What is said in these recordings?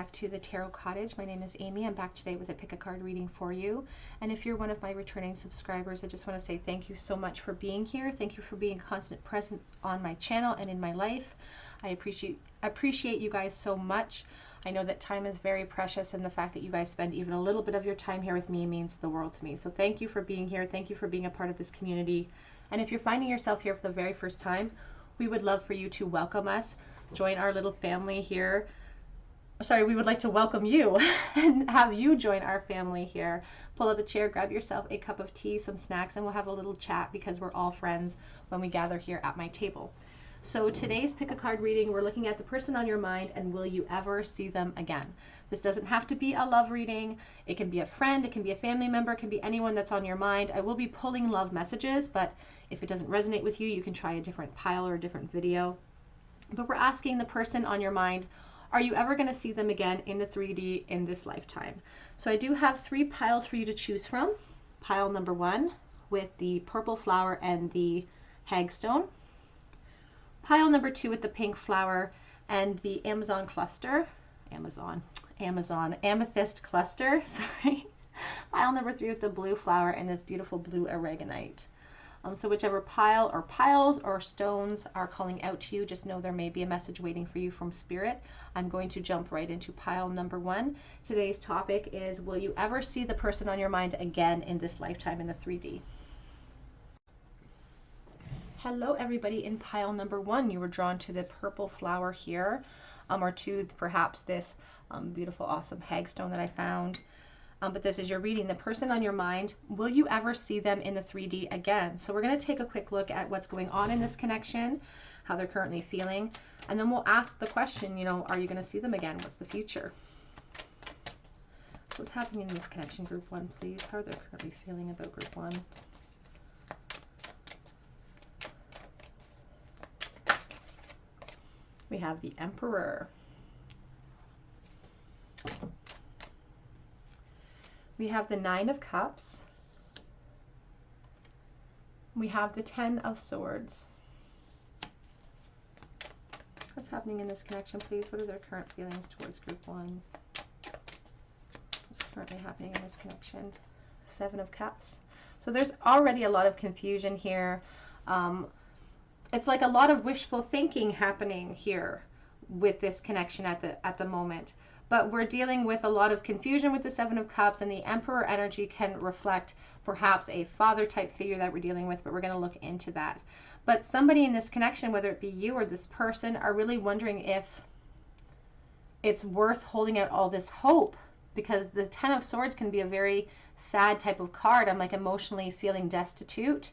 back to the Tarot Cottage. My name is Amy. I'm back today with a pick a card reading for you. And if you're one of my returning subscribers, I just want to say thank you so much for being here. Thank you for being constant presence on my channel and in my life. I appreciate you guys so much. I know that time is very precious, and the fact that you guys spend even a little bit of your time here with me means the world to me. So thank you for being here. Thank you for being a part of this community. And if you're finding yourself here for the very first time, we would love for you to welcome us. Join our little family here. Sorry, we would like to welcome you and have you join our family here. Pull up a chair, grab yourself a cup of tea, some snacks, and we'll have a little chat because we're all friends when we gather here at my table. So today's pick a card reading, we're looking at the person on your mind and will you ever see them again? This doesn't have to be a love reading. It can be a friend, it can be a family member, it can be anyone that's on your mind. I will be pulling love messages, but if it doesn't resonate with you, you can try a different pile or a different video. But we're asking the person on your mind, are you ever going to see them again in the 3D in this lifetime? So I do have 3 piles for you to choose from. Pile number 1 with the purple flower and the hagstone. Pile number 2 with the pink flower and the Amazon cluster. Amethyst cluster, sorry. Pile number 3 with the blue flower and this beautiful blue aragonite. So whichever pile or piles or stones are calling out to you, just know there may be a message waiting for you from Spirit. I'm going to jump right into pile number 1. Today's topic is, will you ever see the person on your mind again in this lifetime in the 3D? Hello everybody in pile number 1. You were drawn to the purple flower here, or to perhaps this beautiful, awesome hagstone that I found. But this is your reading. The person on your mind, will you ever see them in the 3D again? So we're going to take a quick look at what's going on in this connection, how they're currently feeling, and then we'll ask the question, are you going to see them again? What's the future? What's happening in this connection, group 1, please? How are they currently feeling about group 1? We have the Emperor. We have the 9 of Cups. We have the 10 of Swords. What's happening in this connection, please? What are their current feelings towards group 1? What's currently happening in this connection? 7 of Cups. So there's already a lot of confusion here. It's like a lot of wishful thinking happening here with this connection at the moment. But we're dealing with a lot of confusion with the 7 of Cups, and the Emperor energy can reflect perhaps a father type figure that we're dealing with, but we're going to look into that. But somebody in this connection, whether it be you or this person, are really wondering if it's worth holding out all this hope, because the 10 of Swords can be a very sad type of card. I'm like emotionally feeling destitute,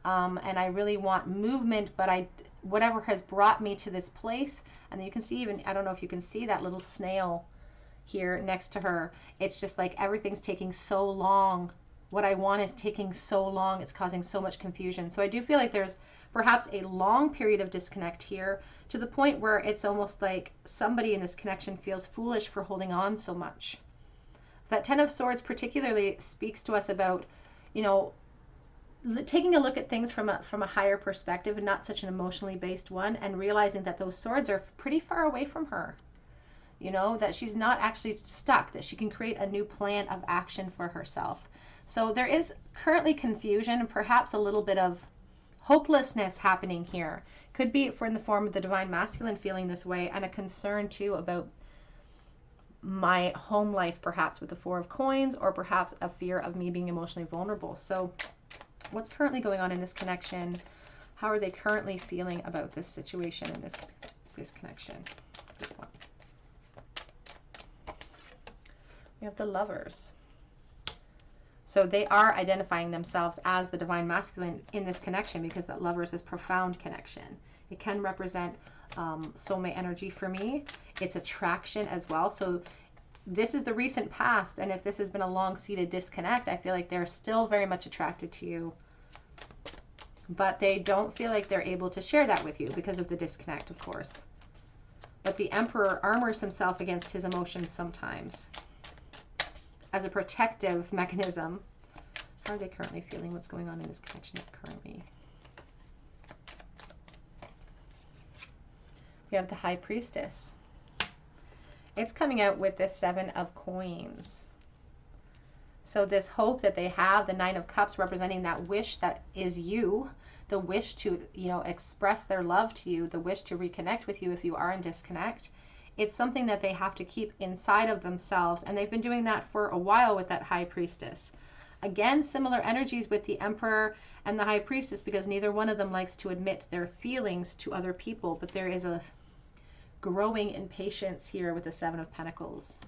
and I really want movement, but whatever has brought me to this place, and you can see even, I don't know if you can see that little snail here next to her. It's just like everything's taking so long. What I want is taking so long. It's causing so much confusion. So I do feel like there's perhaps a long period of disconnect here, to the point where it's almost like somebody in this connection feels foolish for holding on so much. That 10 of Swords particularly speaks to us about, taking a look at things from a higher perspective and not such an emotionally based one, and realizing that those swords are pretty far away from her. That she's not actually stuck, that she can create a new plan of action for herself. So there is currently confusion and perhaps a little bit of hopelessness happening here. Could be in the form of the Divine Masculine feeling this way, and a concern too about my home life, perhaps with the 4 of Coins, or perhaps a fear of me being emotionally vulnerable. So what's currently going on in this connection? How are they currently feeling about this situation and this connection? We have the Lovers. So they are identifying themselves as the Divine Masculine in this connection, because that Lovers is profound connection. It can represent soulmate energy for me. It's attraction as well. So this is the recent past, and if this has been a long-seated disconnect, I feel like they're still very much attracted to you, but they don't feel like they're able to share that with you because of the disconnect, of course. But the Emperor armors himself against his emotions sometimes as a protective mechanism. How are they currently feeling? What's going on in this connection currently? We have the High Priestess. It's coming out with the 7 of Coins. So this hope that they have, the 9 of Cups representing that wish that is you, the wish to, you know, express their love to you, the wish to reconnect with you if you are in disconnect. It's something that they have to keep inside of themselves, and they've been doing that for a while with that High Priestess. Again, similar energies with the Emperor and the High Priestess, because neither one of them likes to admit their feelings to other people, but there is a growing impatience here with the 7 of Pentacles.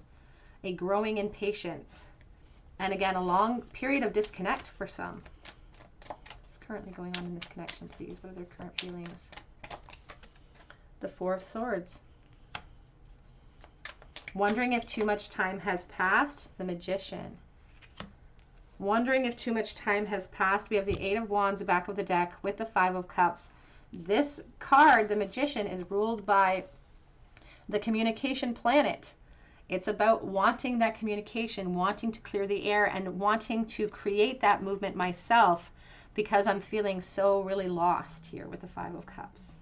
A growing impatience. And again, a long period of disconnect for some. What's currently going on in this connection, please? What are their current feelings? The 4 of Swords. Wondering if too much time has passed. The Magician. Wondering if too much time has passed. We have the 8 of Wands, the back of the deck, with the 5 of Cups. This card, the Magician, is ruled by the communication planet. It's about wanting that communication, wanting to clear the air, and wanting to create that movement myself, because I'm feeling so really lost here with the 5 of Cups.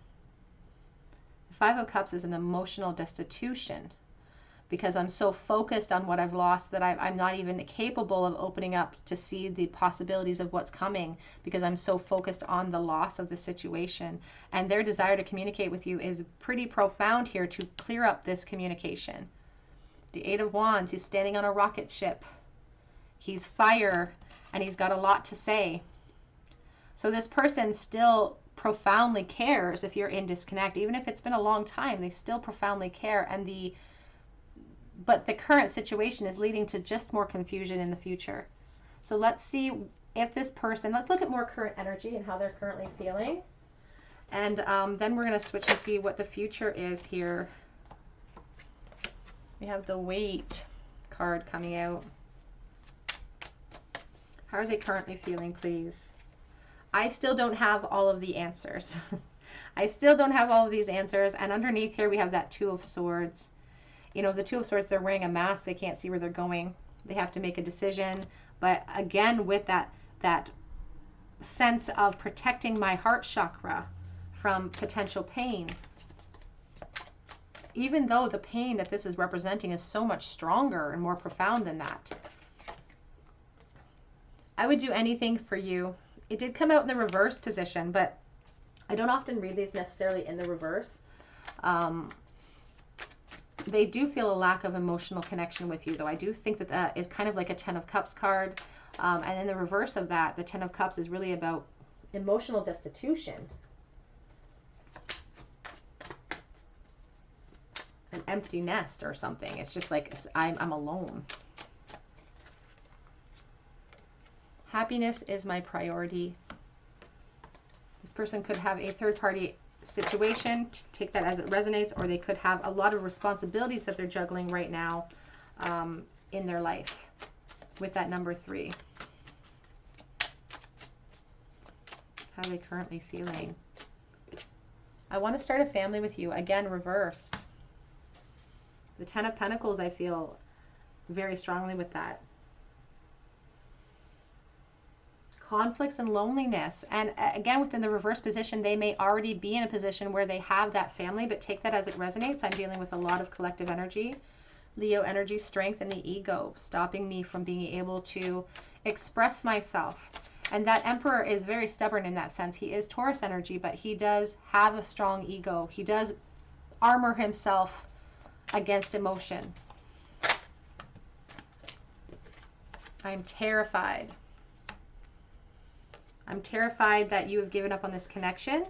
The 5 of Cups is an emotional destitution, because I'm so focused on what I've lost that I'm not even capable of opening up to see the possibilities of what's coming, because I'm so focused on the loss of the situation. And their desire to communicate with you is pretty profound here to clear up this communication. The 8 of Wands, he's standing on a rocket ship. He's fire, and he's got a lot to say. So this person still profoundly cares if you're in disconnect. Even if it's been a long time, they still profoundly care. But the current situation is leading to just more confusion in the future. So let's see if this person, let's look at more current energy and how they're currently feeling. And then we're going to switch and see what the future is here. We have the Weight card coming out. How are they currently feeling, please? I still don't have all of the answers. I still don't have all of these answers. And underneath here we have that 2 of Swords. You know, the 2 of Swords, they're wearing a mask. They can't see where they're going. They have to make a decision. But again, with that sense of protecting my heart chakra from potential pain. Even though the pain that this is representing is so much stronger and more profound than that. I would do anything for you. It did come out in the reverse position, but I don't often read these necessarily in the reverse. They do feel a lack of emotional connection with you, though. I do think that that is kind of like a 10 of Cups card. And in the reverse of that, the 10 of Cups is really about emotional destitution. An empty nest or something. It's just like I'm alone. Happiness is my priority. This person could have a third-party situation, take that as it resonates, or they could have a lot of responsibilities that they're juggling right now in their life with that number 3. How are they currently feeling? I want to start a family with you. Again, reversed. The 10 of Pentacles, I feel very strongly with that. Conflicts and loneliness. And again, within the reverse position, they may already be in a position where they have that family, but take that as it resonates. I'm dealing with a lot of collective energy. Leo energy, strength, and the ego, stopping me from being able to express myself. And that Emperor is very stubborn in that sense. He is Taurus energy, but he does have a strong ego. He does armor himself against emotion. I'm terrified. I'm terrified that you have given up on this connection,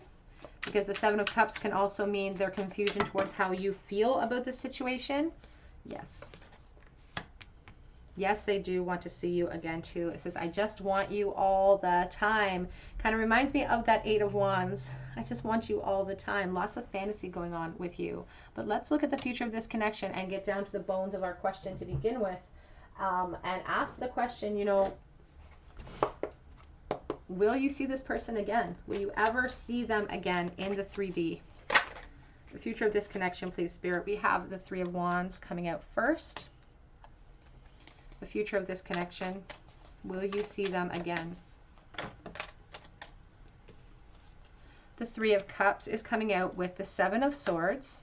because the 7 of Cups can also mean their confusion towards how you feel about the situation. Yes. Yes, they do want to see you again too. It says, I just want you all the time. Kind of reminds me of that 8 of Wands. I just want you all the time. Lots of fantasy going on with you. But let's look at the future of this connection and get down to the bones of our question to begin with. And ask the question, you know, will you see this person again? Will you ever see them again in the 3D? The future of this connection, please, Spirit. We have the 3 of Wands coming out first. The future of this connection. Will you see them again? The 3 of Cups is coming out with the 7 of Swords.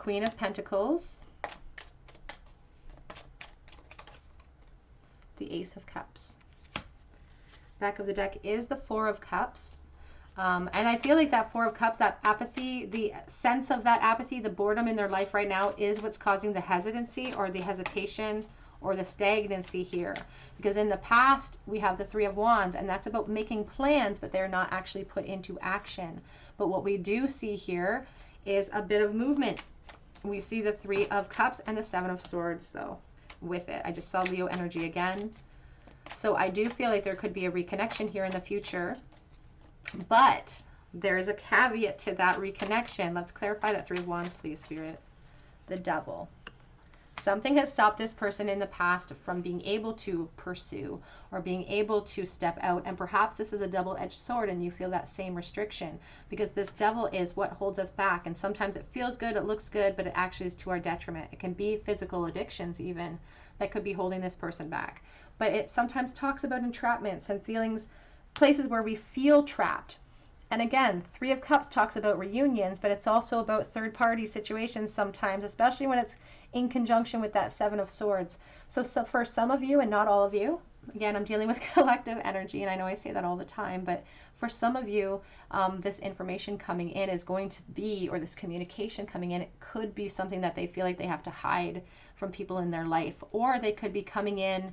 Queen of Pentacles, the Ace of Cups. Back of the deck is the Four of Cups. And I feel like that Four of Cups, that apathy, the sense of that apathy, the boredom in their life right now is what's causing the hesitancy or the hesitation or the stagnancy here. Because in the past, we have the Three of Wands, and that's about making plans, but they're not actually put into action. But what we do see here is a bit of movement. We see the Three of Cups and the Seven of Swords, though, with it. I just saw Leo energy again. So I do feel like there could be a reconnection here in the future. But there is a caveat to that reconnection. Let's clarify that Three of Wands, please, Spirit. The Devil. Something has stopped this person in the past from being able to pursue or being able to step out. And perhaps this is a double-edged sword and you feel that same restriction, because this devil is what holds us back. And sometimes it feels good, it looks good, but it actually is to our detriment. It can be physical addictions even that could be holding this person back. But it sometimes talks about entrapments and feelings, places where we feel trapped. And again, Three of Cups talks about reunions, but it's also about third-party situations sometimes, especially when it's in conjunction with that Seven of Swords. So for some of you, and not all of you, again, I'm dealing with collective energy, and I know I say that all the time, but for some of you, this information coming in is going to be, or this communication coming in, it could be something that they feel like they have to hide from people in their life, or they could be coming in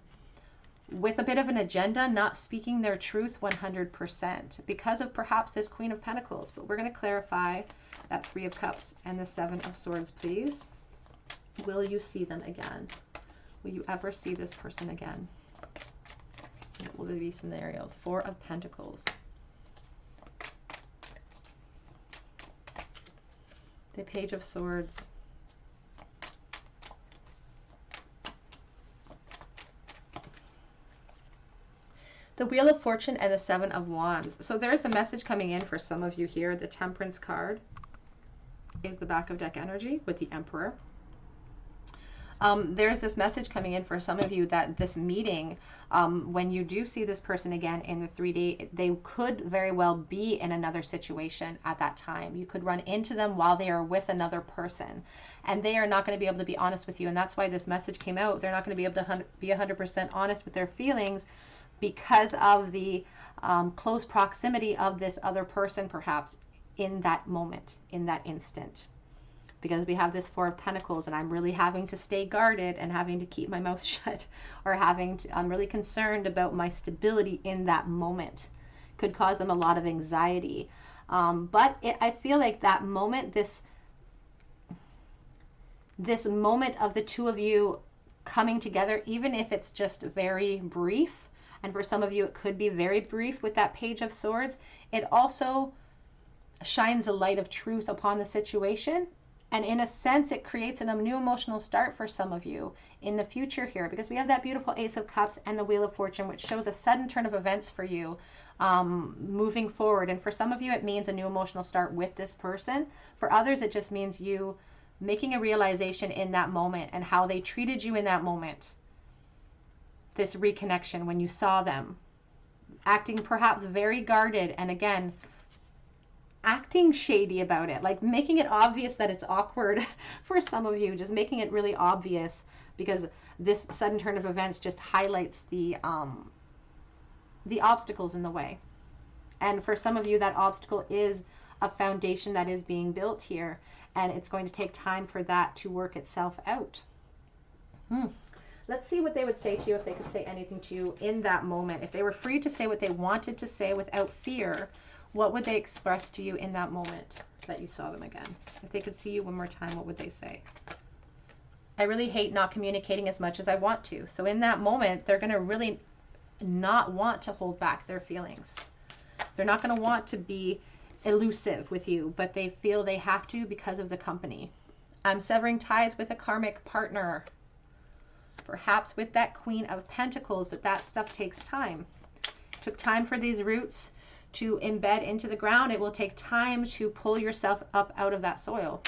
with a bit of an agenda, not speaking their truth 100% because of perhaps this Queen of Pentacles. But we're going to clarify that Three of Cups and the Seven of Swords, please. Will you see them again? Will you ever see this person again? What will be the scenario? Four of Pentacles. The Page of Swords. The Wheel of Fortune and the Seven of Wands. So there's a message coming in for some of you here. The Temperance card is the back of deck energy with the Emperor. There's this message coming in for some of you that this meeting, when you do see this person again in the 3D, they could very well be in another situation at that time. You could run into them while they are with another person, and they are not going to be able to be honest with you. And that's why this message came out. They're not going to be able to be 100% honest with their feelings, because of the close proximity of this other person, perhaps in that moment, in that instant. Because we have this Four of Pentacles, and I'm really having to stay guarded and having to keep my mouth shut, or I'm really concerned about my stability in that moment. Could cause them a lot of anxiety. I feel like that moment, this moment of the two of you coming together, even if it's just very brief, and for some of you it could be very brief with that Page of Swords, it also shines a light of truth upon the situation. And in a sense, it creates a new emotional start for some of you in the future here, because we have that beautiful Ace of Cups and the Wheel of Fortune, which shows a sudden turn of events for you moving forward. And for some of you, it means a new emotional start with this person. For others, it just means you making a realization in that moment and how they treated you in that moment. This reconnection when you saw them acting perhaps very guarded, and again, acting shady about it, like making it obvious that it's awkward for some of you, just making it really obvious, because this sudden turn of events just highlights the obstacles in the way. And for some of you, that obstacle is a foundation that is being built here, and it's going to take time for that to work itself out. Let's see what they would say to you if they could say anything to you in that moment. If they were free to say what they wanted to say without fear, what would they express to you in that moment that you saw them again? If they could see you one more time, what would they say? I really hate not communicating as much as I want to. So in that moment, they're going to really not want to hold back their feelings. They're not going to want to be elusive with you, but they feel they have to because of the company. I'm severing ties with a karmic partner. Perhaps with that Queen of Pentacles, but that stuff takes time. It took time for these roots to embed into the ground. It will take time to pull yourself up out of that soil.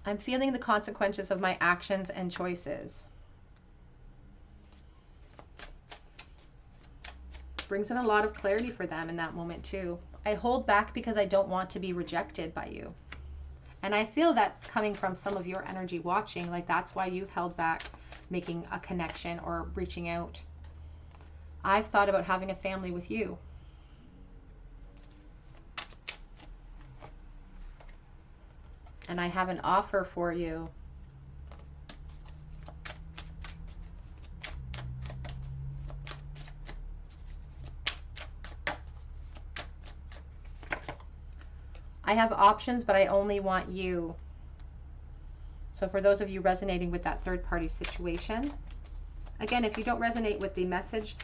I'm feeling the consequences of my actions and choices. Brings in a lot of clarity for them in that moment too. I hold back because I don't want to be rejected by you. And I feel that's coming from some of your energy watching. Like that's why you've held back making a connection or reaching out. I've thought about having a family with you. And I have an offer for you. I have options, but I only want you. So for those of you resonating with that third party situation, again, if you don't resonate with the message,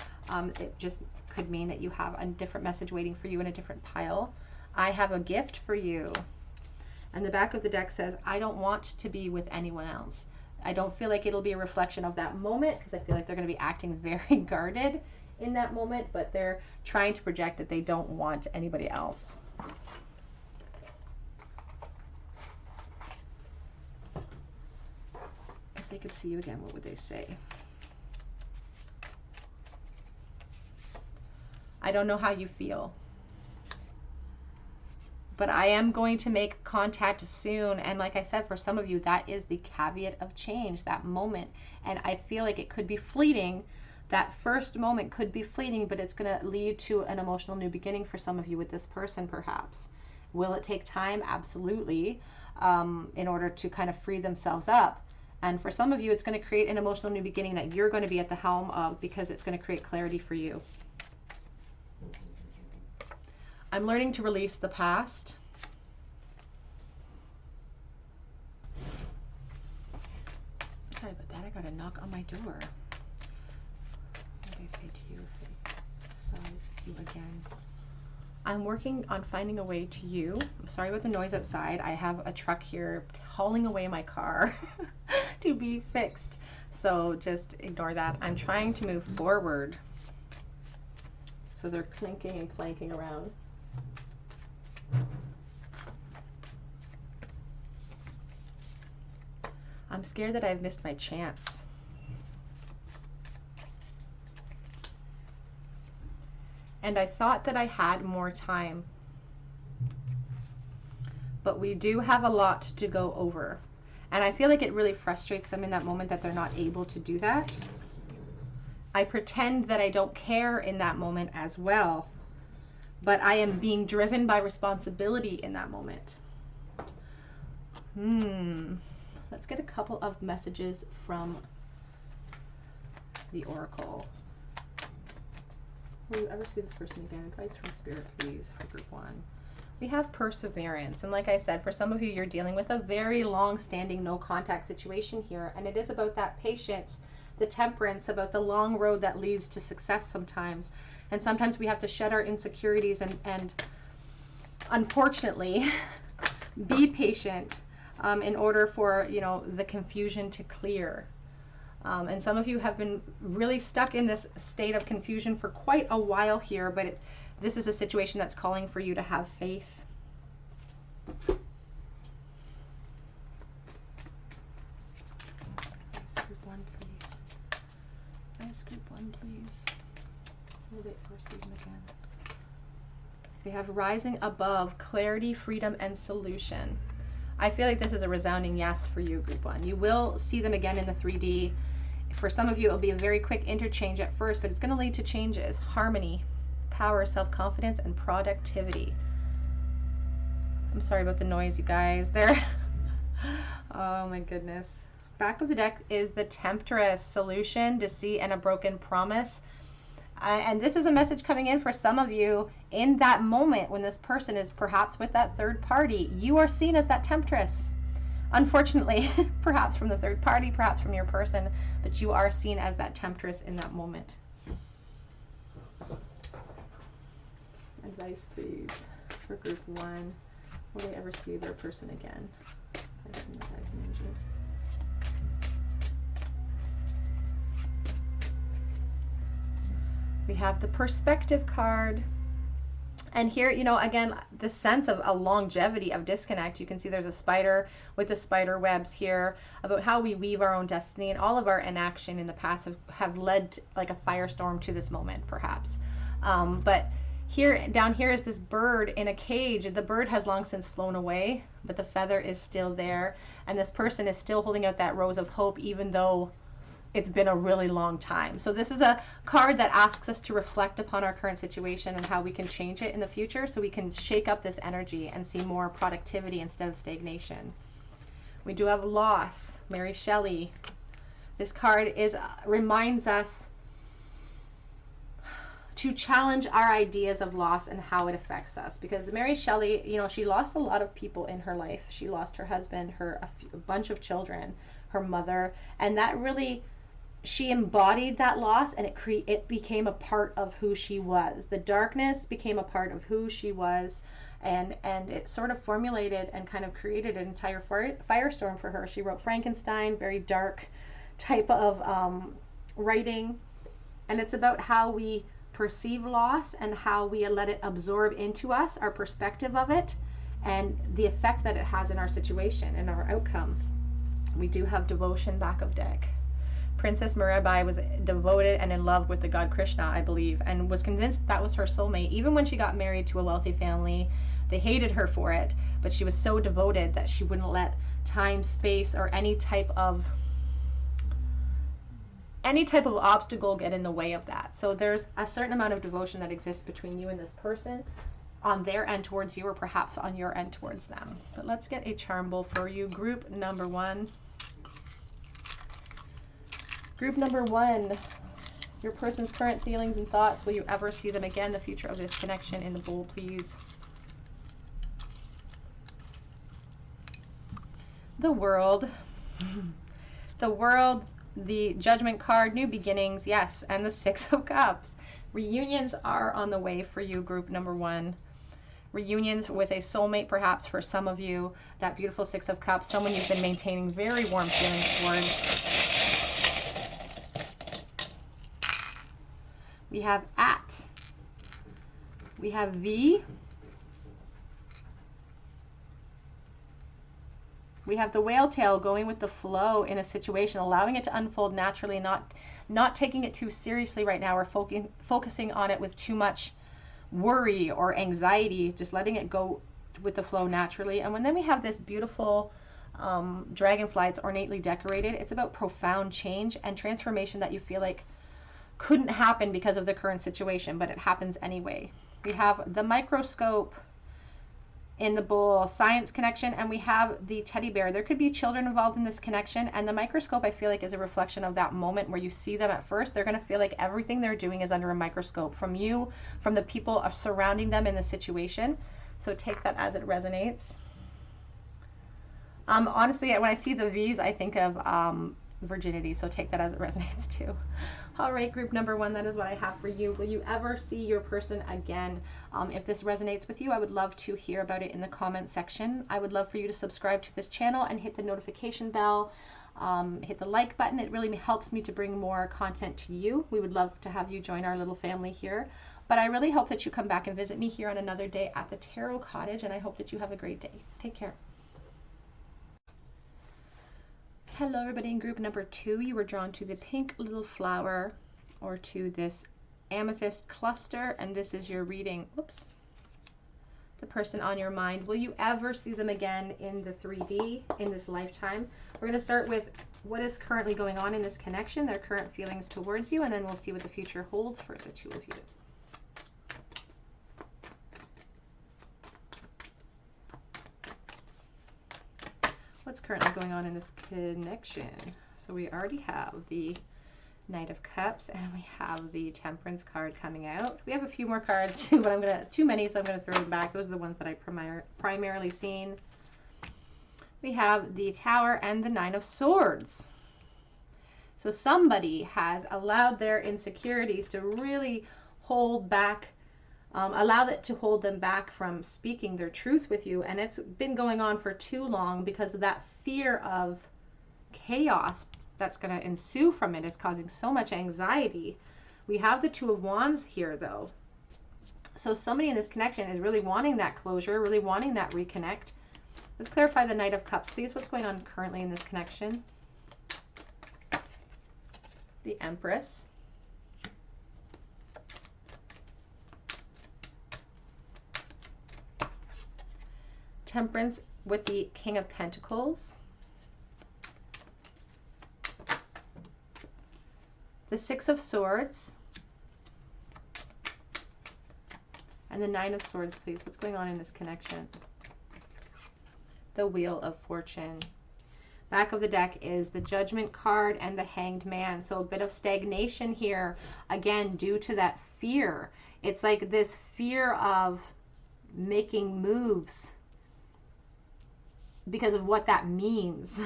it just could mean that you have a different message waiting for you in a different pile. I have a gift for you. And the back of the deck says, I don't want to be with anyone else. I don't feel like it'll be a reflection of that moment, because I feel like they're going to be acting very guarded in that moment, but they're trying to project that they don't want anybody else. If they could see you again, what would they say? I don't know how you feel, but I am going to make contact soon. And like I said, for some of you, that is the caveat of change, that moment. And I feel like it could be fleeting. That first moment could be fleeting, but it's going to lead to an emotional new beginning for some of you with this person, perhaps. Will it take time? Absolutely, in order to kind of free themselves up. And for some of you, it's going to create an emotional new beginning that you're going to be at the helm of, because it's going to create clarity for you. I'm learning to release the past. Sorry about that. I got a knock on my door. What did I say to you if they saw you again? I'm working on finding a way to you. I'm sorry about the noise outside. I have a truck here hauling away my car to be fixed. So just ignore that. I'm trying to move forward. So they're clinking and clanking around. I'm scared that I've missed my chance. And I thought that I had more time. But we do have a lot to go over. And I feel like it really frustrates them in that moment that they're not able to do that. I pretend that I don't care in that moment as well. But I am being driven by responsibility in that moment. Let's get a couple of messages from the Oracle. Will you ever see this person again? Advice from Spirit, please, for group 1. We have perseverance. And like I said, for some of you, you're dealing with a very long-standing no-contact situation here. And it is about that patience, the temperance, about the long road that leads to success sometimes. And sometimes we have to shed our insecurities and unfortunately, be patient in order for, you know, the confusion to clear. And some of you have been really stuck in this state of confusion for quite a while here, but this is a situation that's calling for you to have faith. Nice group 1, please. Nice group 1, please. We'll wait for season again. We have rising above, clarity, freedom, and solution. I feel like this is a resounding yes for you, group 1. You will see them again in the 3D. For some of you, it'll be a very quick interchange at first, but it's going to lead to changes. Harmony, power, self-confidence, and productivity. I'm sorry about the noise, you guys. There. Oh my goodness. Back of the deck is the Temptress, solution, deceit, and a broken promise. And this is a message coming in for some of you in that moment when this person is perhaps with that third party. You are seen as that temptress. Unfortunately, perhaps from the third party, perhaps from your person, but you are seen as that temptress in that moment. Advice, please, for group 1. Will they ever see their person again? We have the perspective card. And here, you know, again, the sense of a longevity of disconnect. You can see there's a spider with the spider webs here about how we weave our own destiny, and all of our inaction in the past have led like a firestorm to this moment, perhaps. But here, down here is this bird in a cage. The bird has long since flown away, but the feather is still there, and this person is still holding out that rose of hope even though it's been a really long time. So this is a card that asks us to reflect upon our current situation and how we can change it in the future so we can shake up this energy and see more productivity instead of stagnation. We do have loss, Mary Shelley. This card reminds us to challenge our ideas of loss and how it affects us, because Mary Shelley, you know, she lost a lot of people in her life. She lost her husband, a bunch of children, her mother, and that really, she embodied that loss, and it became a part of who she was. The darkness became a part of who she was, and it sort of formulated and kind of created an entire firestorm for her. She wrote Frankenstein, very dark type of writing, and it's about how we perceive loss and how we let it absorb into us, our perspective of it, and the effect that it has in our situation and our outcome. We do have devotion back of deck. Princess Mirabai was devoted and in love with the god Krishna, I believe, and was convinced that was her soulmate. Even when she got married to a wealthy family, they hated her for it, but she was so devoted that she wouldn't let time, space, or any type of obstacle get in the way of that. So there's a certain amount of devotion that exists between you and this person on their end towards you, or perhaps on your end towards them. But let's get a charm bowl for you. Group number one. Group number one, your person's current feelings and thoughts. Will you ever see them again? The future of this connection in the bowl, please. The World. The World, the Judgment card, new beginnings, yes, and the Six of Cups. Reunions are on the way for you, group number one. Reunions with a soulmate, perhaps, for some of you. That beautiful Six of Cups, someone you've been maintaining very warm feelings towards. We have at. We have V. We have the whale tail, going with the flow in a situation, allowing it to unfold naturally, not taking it too seriously right now, or focusing on it with too much worry or anxiety, just letting it go with the flow naturally. And then we have this beautiful dragonfly. It's ornately decorated. It's about profound change and transformation that you feel like couldn't happen because of the current situation, but it happens anyway. We have the microscope in the bowl, science connection, and we have the teddy bear. There could be children involved in this connection, and the microscope, I feel like, is a reflection of that moment where you see them at first. They're going to feel like everything they're doing is under a microscope from you, from the people surrounding them in the situation. So take that as it resonates. Honestly, when I see the V's, I think of virginity, so take that as it resonates too. All right, group number one, that is what I have for you. Will you ever see your person again? If this resonates with you, I would love to hear about it in the comment section. I would love for you to subscribe to this channel and hit the notification bell, hit the like button. It really helps me to bring more content to you. We would love to have you join our little family here. But I really hope that you come back and visit me here on another day at the Tarot Cottage, and I hope that you have a great day. Take care. Hello everybody. In group number two, you were drawn to the pink little flower, or to this amethyst cluster, and this is your reading. Oops. The person on your mind. Will you ever see them again in the 3D in this lifetime? We're going to start with what is currently going on in this connection, their current feelings towards you, and then we'll see what the future holds for the two of you. What's currently going on in this connection? So we already have the Knight of Cups, and we have the Temperance card coming out. We have a few more cards too, but too many, so I'm gonna throw them back. Those are the ones that I primarily seen. We have the Tower and the Nine of Swords. So somebody has allowed their insecurities to really hold back, allow it to hold them back from speaking their truth with you, and it's been going on for too long because of that fear of chaos that's going to ensue from it is causing so much anxiety. We have the Two of Wands here though, so somebody in this connection is really wanting that closure, really wanting that reconnect. Let's clarify the Knight of Cups, please. What's going on currently in this connection? The Empress. Temperance with the King of Pentacles, the Six of Swords, and the Nine of Swords, please. What's going on in this connection? The Wheel of Fortune. Back of the deck is the Judgment card and the Hanged Man. So a bit of stagnation here, again, due to that fear. It's like this fear of making moves because of what that means.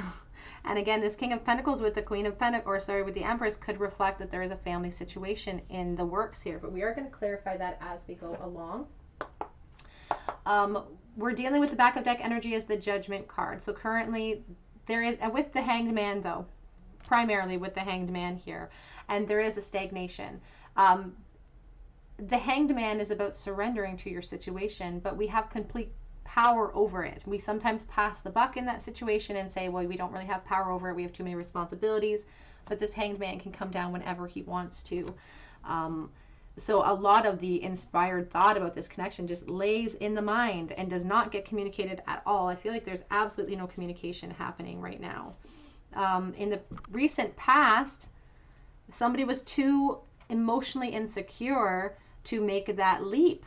And again, this King of Pentacles with the Queen of Pentacles, or sorry, with the Empress, could reflect that there is a family situation in the works here. But we are going to clarify that as we go along. We're dealing with the back of deck energy as the Judgment card. So currently there is, and with the Hanged Man though, primarily with the Hanged Man here, and there is a stagnation. The Hanged Man is about surrendering to your situation, but we have complete power over it. We sometimes pass the buck in that situation and say, well, we don't really have power over it. We have too many responsibilities. But this Hanged Man can come down whenever he wants to. So a lot of the inspired thought about this connection just lays in the mind and does not get communicated at all. I feel like there's absolutely no communication happening right now. In the recent past, somebody was too emotionally insecure to make that leap.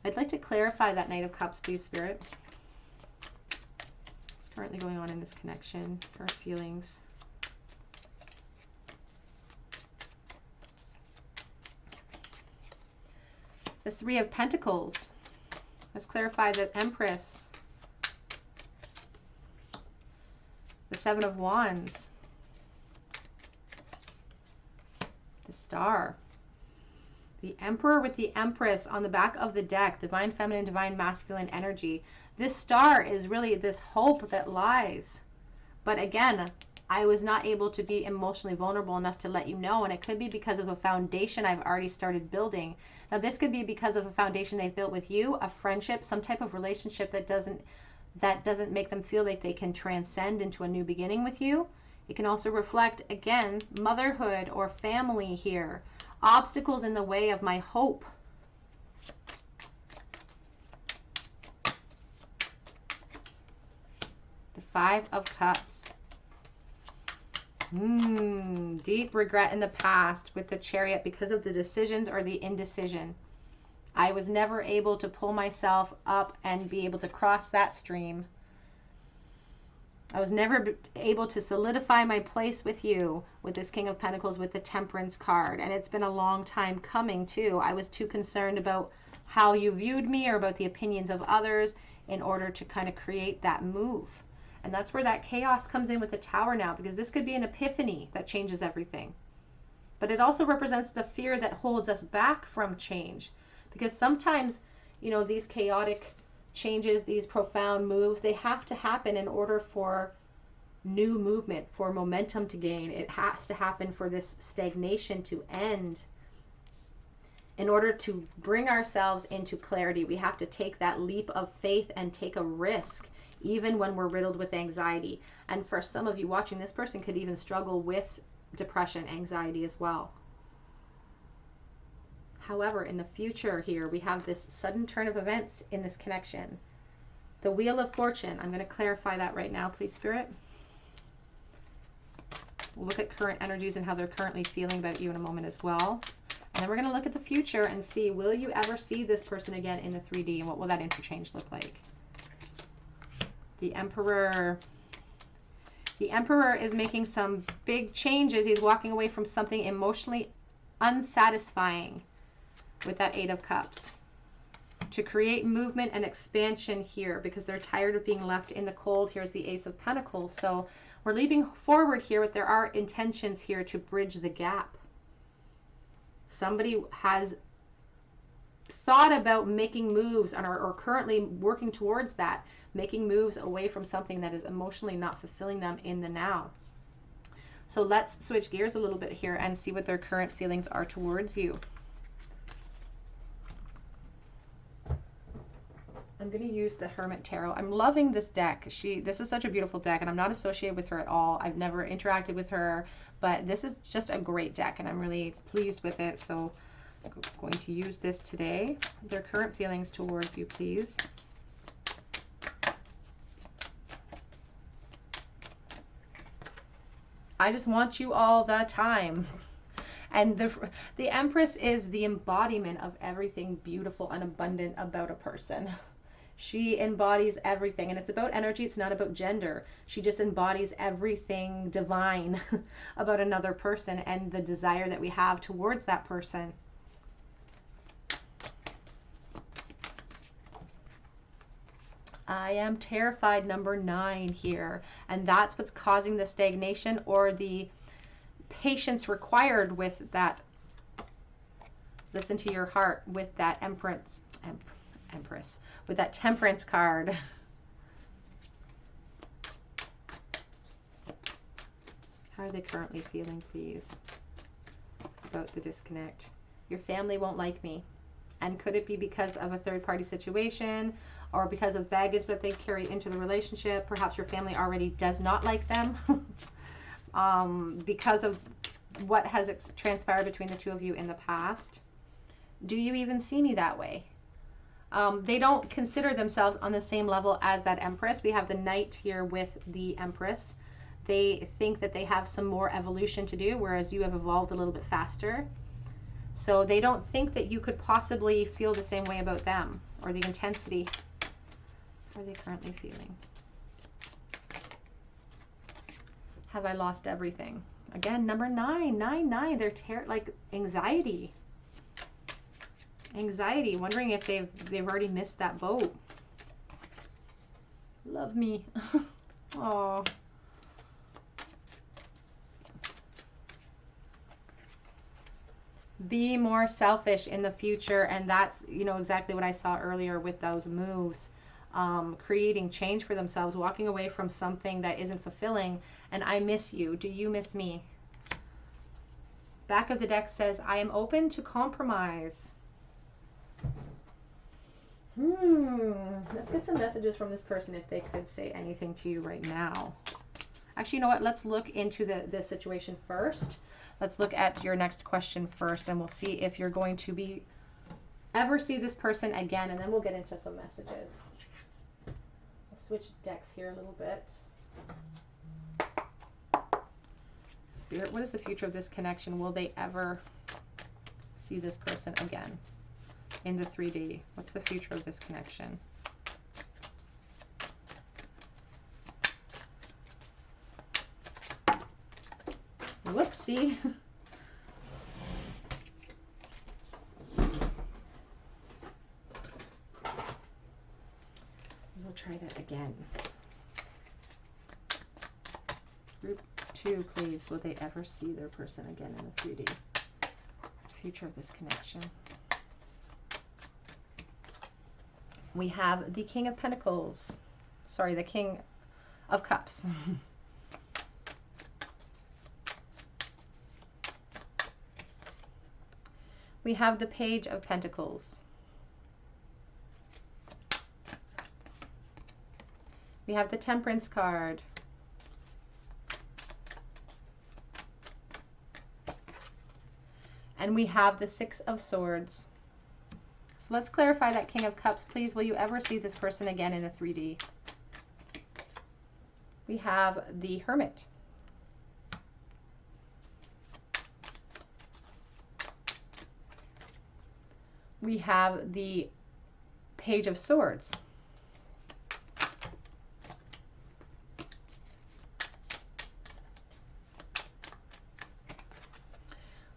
I'd like to clarify that Knight of Cups, please, Spirit. What's currently going on in this connection? Current feelings. The Three of Pentacles. Let's clarify the Empress. The Seven of Wands. The Star. The Emperor with the Empress on the back of the deck. Divine Feminine, Divine Masculine energy. This star is really this hope that lies. But again, I was not able to be emotionally vulnerable enough to let you know, and it could be because of a foundation I've already started building. Now, this could be because of a foundation they've built with you, a friendship, some type of relationship that doesn't make them feel like they can transcend into a new beginning with you. It can also reflect, again, motherhood or family here. Obstacles in the way of my hope. The Five of Cups. Deep regret in the past with the Chariot because of the decisions or the indecision. I was never able to pull myself up and be able to cross that stream. I was never able to solidify my place with you with this King of Pentacles with the Temperance card. And it's been a long time coming too. I was too concerned about how you viewed me or about the opinions of others in order to kind of create that move. And that's where that chaos comes in with the Tower now, because this could be an epiphany that changes everything. But it also represents the fear that holds us back from change. Because sometimes, you know, these chaotic changes, these profound moves, they have to happen in order for new movement, for momentum to gain. It has to happen for this stagnation to end. In order to bring ourselves into clarity, we have to take that leap of faith and take a risk, even when we're riddled with anxiety. And for some of you watching, this person could even struggle with depression, anxiety as well. However, in the future here, we have this sudden turn of events in this connection. The Wheel of Fortune. I'm going to clarify that right now, please, Spirit. We'll look at current energies and how they're currently feeling about you in a moment as well. And then we're going to look at the future and see, will you ever see this person again in the 3D? And what will that interchange look like? The Emperor. The Emperor is making some big changes. He's walking away from something emotionally unsatisfying with that Eight of Cups to create movement and expansion here, because they're tired of being left in the cold. Here's the Ace of Pentacles. So we're leaping forward here, but there are intentions here to bridge the gap. Somebody has thought about making moves and are currently working towards that, making moves away from something that is emotionally not fulfilling them in the now. So let's switch gears a little bit here and see what their current feelings are towards you. I'm going to use the Hermit Tarot. I'm loving this deck. This is such a beautiful deck, and I'm not associated with her at all. I've never interacted with her, but this is just a great deck, and I'm really pleased with it. So I'm going to use this today. Their current feelings towards you, please. I just want you all the time. And the Empress is the embodiment of everything beautiful and abundant about a person. She embodies everything, and it's about energy. It's not about gender. She just embodies everything divine about another person and the desire that we have towards that person. I am terrified, number 9 here, and that's what's causing the stagnation or the patience required with that. Listen to your heart with that Empress, with that Temperance card. How are they currently feeling, please, about the disconnect? Your family won't like me. And could it be because of a third-party situation or because of baggage that they carry into the relationship? Perhaps your family already does not like them because of what has transpired between the two of you in the past. Do you even see me that way? They don't consider themselves on the same level as that Empress. We have the Knight here with the Empress. They think that they have some more evolution to do, whereas you have evolved a little bit faster. So they don't think that you could possibly feel the same way about them, or the intensity. How are they currently feeling? Have I lost everything? Again, number 9, 9, 9. They're like anxiety. Anxiety, wondering if they've already missed that boat. Love me. Oh. Be more selfish in the future, and that's, you know, exactly what I saw earlier with those moves. Creating change for themselves, walking away from something that isn't fulfilling. And I miss you. Do you miss me? Back of the deck says, I am open to compromise. Let's get some messages from this person if they could say anything to you right now. Actually, you know what? Let's look into the situation first. Let's look at your next question first, and we'll see if you're going to ever see this person again, and then we'll get into some messages. I'll switch decks here a little bit. Spirit, what is the future of this connection? Will they ever see this person again in the 3D? What's the future of this connection? Whoopsie. We'll try that again. Group 2, please. Will they ever see their person again in the 3D? Future of this connection. We have the King of Pentacles. Sorry, the King of Cups. We have the Page of Pentacles. We have the Temperance card. And we have the Six of Swords. So let's clarify that King of Cups. Please, will you ever see this person again in a 3D? We have the Hermit. We have the Page of Swords.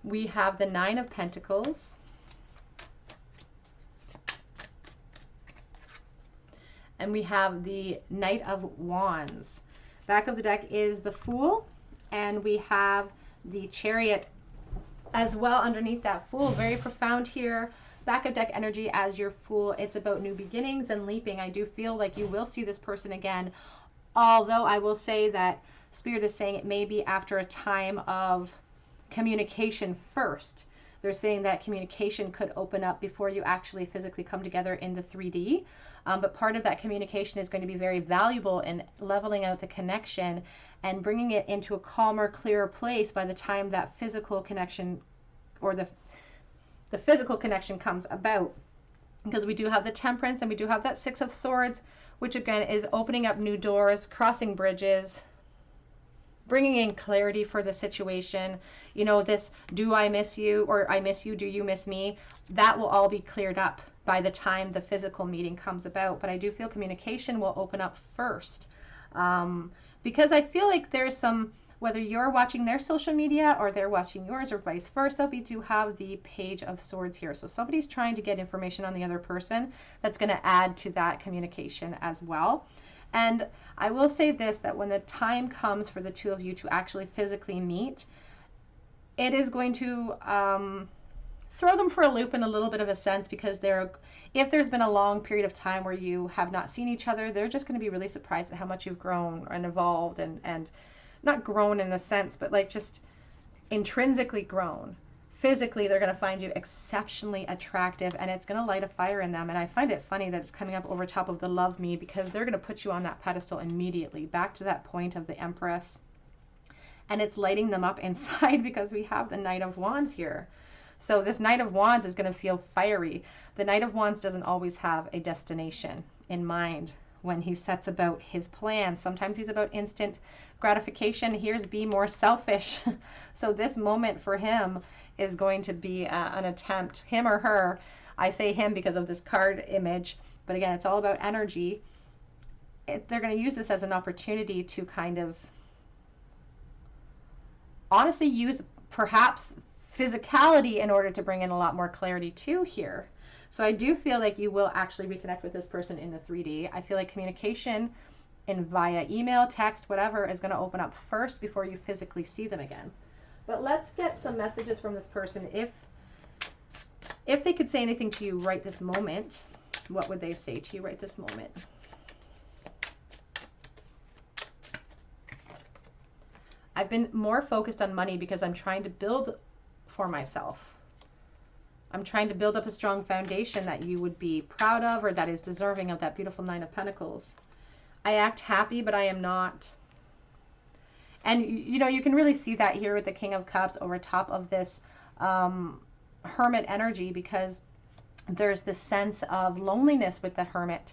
We have the Nine of Pentacles. And we have the Knight of Wands. Back of the deck is the Fool, and we have the Chariot as well underneath that Fool. Very profound here. Back of deck energy as your Fool. It's about new beginnings and leaping. I do feel like you will see this person again, although I will say that Spirit is saying it may be after a time of communication first. They're saying that communication could open up before you actually physically come together in the 3D. But part of that communication is going to be very valuable in leveling out the connection and bringing it into a calmer, clearer place by the time that physical connection or the physical connection comes about. Because we do have the Temperance and we do have that Six of Swords, which again is opening up new doors, crossing bridges, bringing in clarity for the situation. You know, this, do I miss you, or I miss you, do you miss me? That will all be cleared up by the time the physical meeting comes about. But I do feel communication will open up first, because I feel like there's some, whether you're watching their social media or they're watching yours or vice versa, we do have the Page of Swords here. So somebody's trying to get information on the other person that's going to add to that communication as well. And I will say this, that when the time comes for the two of you to actually physically meet, it is going to throw them for a loop in a little bit of a sense, because if there's been a long period of time where you have not seen each other, they're just going to be really surprised at how much you've grown and evolved, and not grown in a sense, but like just intrinsically grown. Physically, they're going to find you exceptionally attractive, and it's going to light a fire in them. And I find it funny that it's coming up over top of the love me, because they're going to put you on that pedestal immediately, back to that point of the Empress. And it's lighting them up inside, because we have the Knight of Wands here. So this Knight of Wands is going to feel fiery. The Knight of Wands doesn't always have a destination in mind when he sets about his plans. Sometimes he's about instant gratification. Here's be more selfish. So this moment for him is going to be an attempt, him or her. I say him because of this card image, but again, it's all about energy. They're going to use this as an opportunity to kind of honestly use perhaps physicality in order to bring in a lot more clarity too here. So I do feel like you will actually reconnect with this person in the 3D. I feel like communication in via email, text, whatever, is going to open up first before you physically see them again. But let's get some messages from this person. If they could say anything to you right this moment, what would they say to you right this moment? I've been more focused on money because I'm trying to build for myself. I'm trying to build up a strong foundation that you would be proud of, or that is deserving of that beautiful Nine of Pentacles. I act happy, but I am not. And, you know, you can really see that here with the King of Cups over top of this Hermit energy, because there's this sense of loneliness with the Hermit.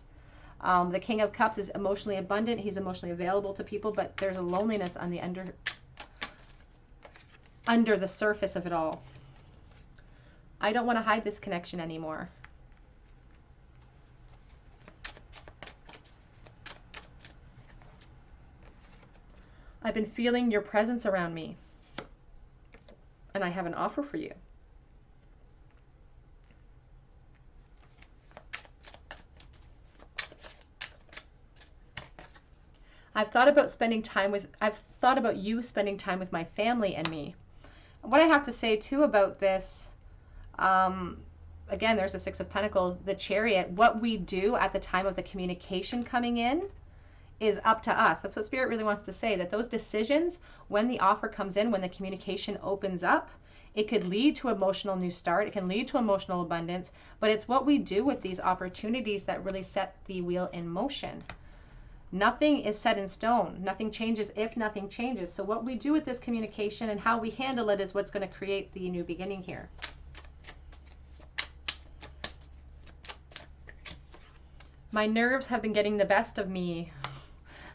The King of Cups is emotionally abundant. He's emotionally available to people, but there's a loneliness on the under the surface of it all. I don't want to hide this connection anymore. I've been feeling your presence around me, and I have an offer for you. I've thought about you spending time with my family and me. What I have to say too about this, again, there's the Six of Pentacles, the Chariot. What we do at the time of the communication coming in is up to us. That's what Spirit really wants to say, that those decisions, when the offer comes in, when the communication opens up, it could lead to emotional new start. It can lead to emotional abundance, but it's what we do with these opportunities that really set the wheel in motion. Nothing is set in stone. Nothing changes if nothing changes. So what we do with this communication and how we handle it is what's going to create the new beginning here. My nerves have been getting the best of me.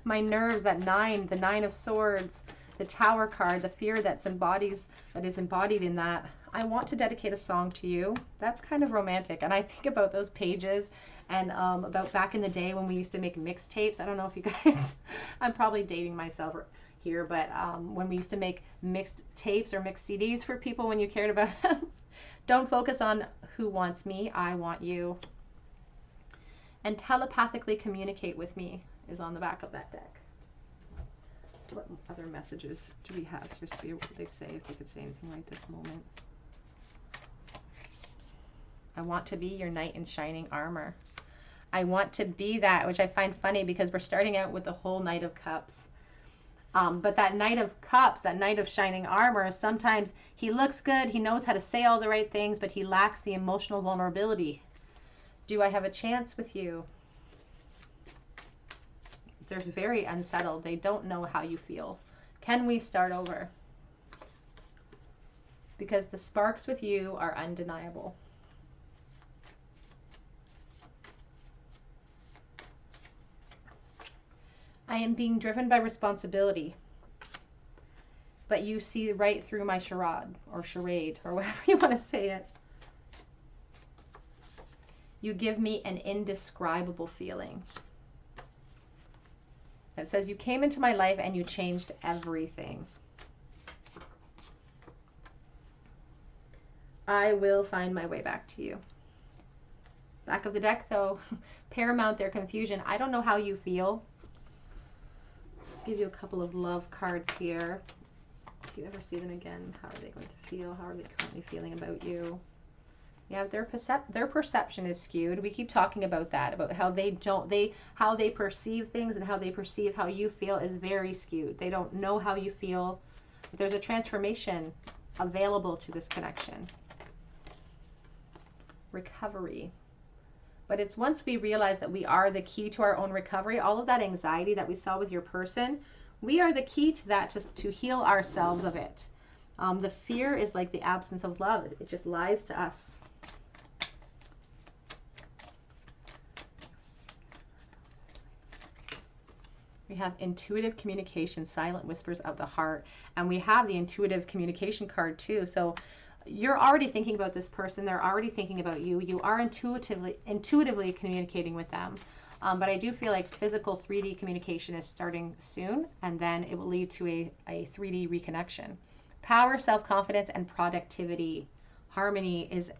My nerves, that nine, the Nine of Swords, the Tower card, the fear that is embodied in that. I want to dedicate a song to you. That's kind of romantic. And I think about those pages and about back in the day when we used to make mixtapes. I don't know if you guys, I'm probably dating myself here, but when we used to make mixed tapes or mixed CDs for people when you cared about them. Don't focus on who wants me, I want you. And telepathically communicate with me is on the back of that deck. What other messages do we have here? See what they say, if they could say anything right this moment. I want to be your knight in shining armor. I want to be that, which I find funny because we're starting out with the whole Knight of Cups. But that Knight of Cups, that Knight of shining armor, sometimes he looks good, he knows how to say all the right things, but he lacks the emotional vulnerability. Do I have a chance with you? They're very unsettled. They don't know how you feel. Can we start over? Because the sparks with you are undeniable. I am being driven by responsibility. but you see right through my charade, or whatever you want to say it. You give me an indescribable feeling. It says you came into my life and you changed everything. I will find my way back to you. Back of the deck, though, paramount their confusion. I don't know how you feel. Let's give you a couple of love cards here. If you ever see them again, how are they going to feel? How are they currently feeling about you? Yeah, their perception is skewed. We keep talking about that, about how how they perceive things and how they perceive how you feel is very skewed. They don't know how you feel. But there's a transformation available to this connection. Recovery. But it's once we realize that we are the key to our own recovery, all of that anxiety that we saw with your person, we are the key to that, to heal ourselves of it. The fear is like the absence of love. It just lies to us. We have intuitive communication, silent whispers of the heart. And we have the intuitive communication card too. So you're already thinking about this person. They're already thinking about you. You are intuitively communicating with them. But I do feel like physical 3D communication is starting soon, and then it will lead to a 3D reconnection. Power, self-confidence, and productivity. Harmony is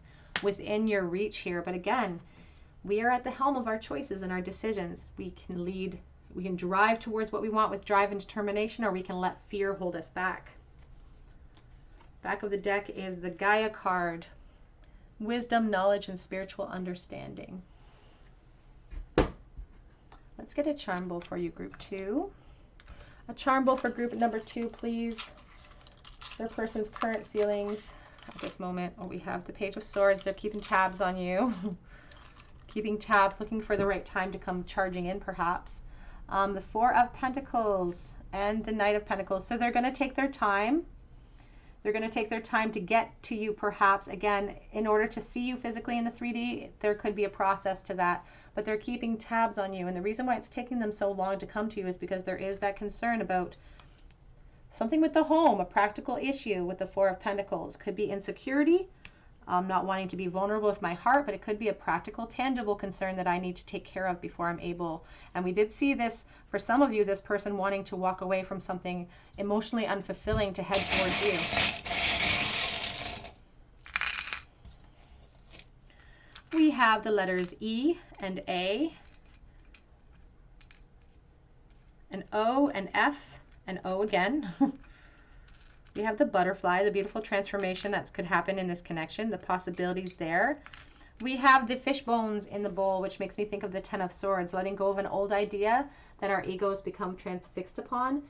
within your reach here. But again, we are at the helm of our choices and our decisions. We can lead, we can drive towards what we want with drive and determination, or we can let fear hold us back. Back of the deck is the Gaia card. Wisdom, knowledge, and spiritual understanding. Let's get a charm bowl for you, group 2. A charm bowl for group number 2, please. Their person's current feelings at this moment. Oh, we have the Page of Swords. They're keeping tabs on you. Keeping tabs, looking for the right time to come charging in, perhaps. The Four of Pentacles and the Knight of Pentacles. So they're going to take their time. They're going to take their time to get to you, perhaps. Again, in order to see you physically in the 3D, there could be a process to that. But they're keeping tabs on you. And the reason why it's taking them so long to come to you is because there is that concern about something with the home, a practical issue with the Four of Pentacles. Could be insecurity, not wanting to be vulnerable with my heart, but it could be a practical, tangible concern that I need to take care of before I'm able. And we did see this, for some of you, this person wanting to walk away from something emotionally unfulfilling to head towards you. We have the letters E and A, and O and F, and O again. We have the butterfly, the beautiful transformation that could happen in this connection, the possibilities there. We have the fish bones in the bowl, which makes me think of the Ten of Swords, letting go of an old idea that our egos become transfixed upon.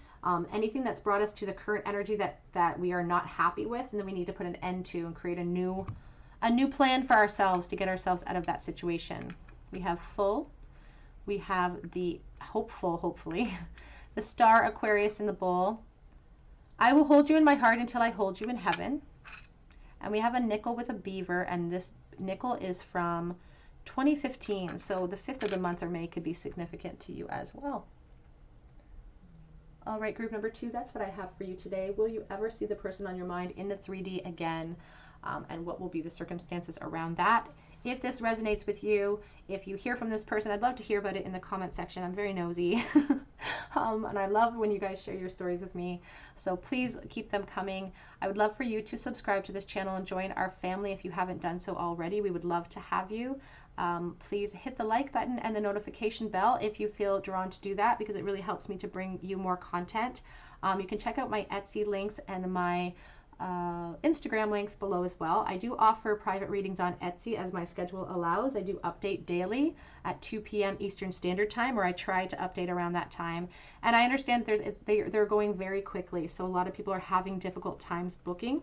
Anything that's brought us to the current energy that we are not happy with, and then we need to put an end to and create a new plan for ourselves to get ourselves out of that situation. We have full. We have the hopeful, hopefully, the star Aquarius in the bowl. I will hold you in my heart until I hold you in heaven. And we have a nickel with a beaver, and this nickel is from 2015. So the 5th of the month or May could be significant to you as well. All right, group number 2, that's what I have for you today. Will you ever see the person on your mind in the 3D again? And what will be the circumstances around that? If this resonates with you, if you hear from this person, I'd love to hear about it in the comment section. I'm very nosy. And I love when you guys share your stories with me. So please keep them coming. I would love for you to subscribe to this channel and join our family if you haven't done so already. We would love to have you. Please hit the like button and the notification bell if you feel drawn to do that, because it really helps me to bring you more content. You can check out my Etsy links and my Instagram links below as well. I do offer private readings on Etsy as my schedule allows. I do update daily at 2 p.m. Eastern Standard Time, or I try to update around that time. And I understand they're going very quickly, so a lot of people are having difficult times booking.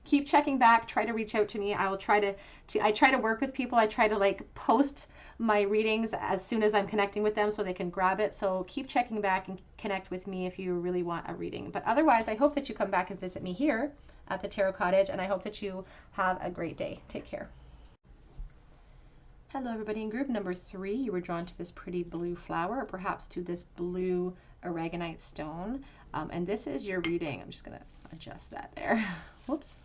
Keep checking back, try to reach out to me. I try to work with people. I try to like post my readings as soon as I'm connecting with them so they can grab it. So keep checking back and connect with me if you really want a reading. But otherwise, I hope that you come back and visit me here at the Tarot Cottage, and I hope that you have a great day. Take care. Hello everybody. In group number 3, you were drawn to this pretty blue flower, or perhaps to this blue aragonite stone. And this is your reading. I'm just going to adjust that there. Whoops.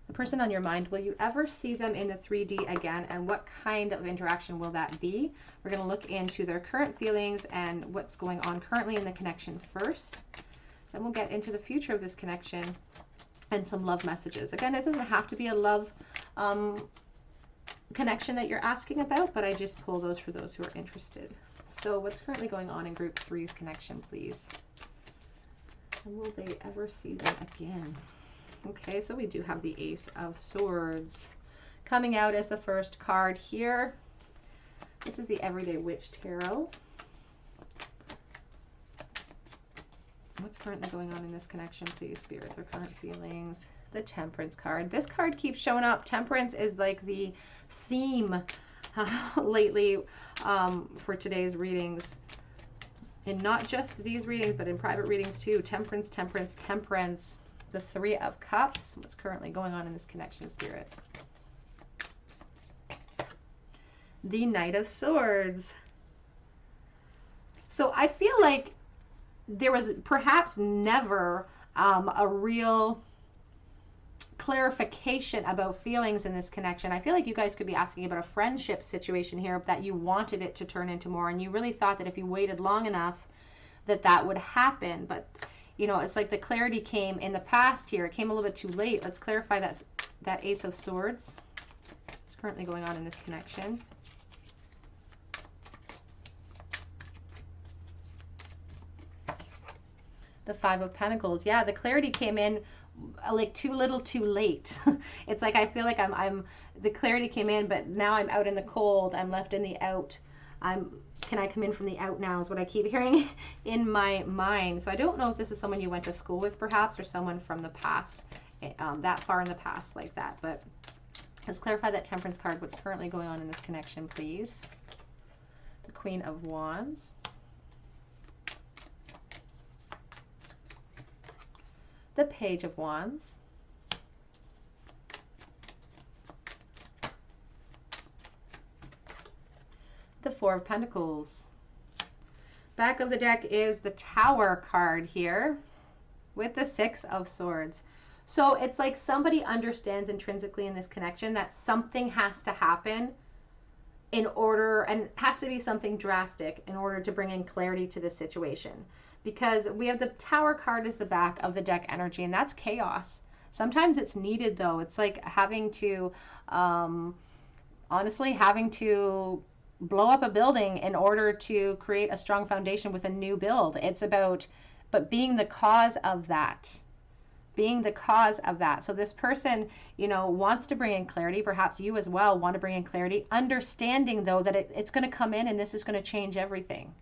The person on your mind, will you ever see them in the 3D again? And what kind of interaction will that be? We're going to look into their current feelings and what's going on currently in the connection first. Then we'll get into the future of this connection and some love messages. Again, it doesn't have to be a love connection that you're asking about, but I just pull those for those who are interested. So what's currently going on in group 3's connection, please? And will they ever see them again? Okay, so we do have the Ace of Swords coming out as the first card here. This is the Everyday Witch Tarot. What's currently going on in this connection, please, Spirit? Their current feelings. The Temperance card. This card keeps showing up. Temperance is like the theme lately for today's readings. And not just these readings, but in private readings too. Temperance, temperance, temperance. The Three of Cups. What's currently going on in this connection, Spirit? The Knight of Swords. So I feel like there was perhaps never a real clarification about feelings in this connection. I feel like you guys could be asking about a friendship situation here that you wanted it to turn into more, and you really thought that if you waited long enough that that would happen. But you know, it's like the clarity came in the past here. It came a little bit too late. Let's clarify that Ace of Swords. What's currently going on in this connection? The Five of Pentacles. Yeah, the clarity came in like too little too late. It's like I feel like the clarity came in, but now I'm out in the cold. I'm left in the out. Can I come in from the out now is what I keep hearing in my mind. So I don't know if this is someone you went to school with perhaps, or someone from the past, that far in the past like that. But let's clarify that Temperance card. What's currently going on in this connection, please? The Queen of Wands. The Page of Wands. The Four of Pentacles. Back of the deck is the Tower card here with the Six of Swords. So it's like somebody understands intrinsically in this connection that something has to happen in order, and it has to be something drastic in order to bring in clarity to this situation. Because we have the Tower card as the back of the deck energy, and that's chaos. Sometimes it's needed though. It's like having to, honestly, having to blow up a building in order to create a strong foundation with a new build. It's about, but being the cause of that. Being the cause of that. So this person, you know, wants to bring in clarity. Perhaps you as well want to bring in clarity. Understanding though that it's going to come in and this is going to change everything.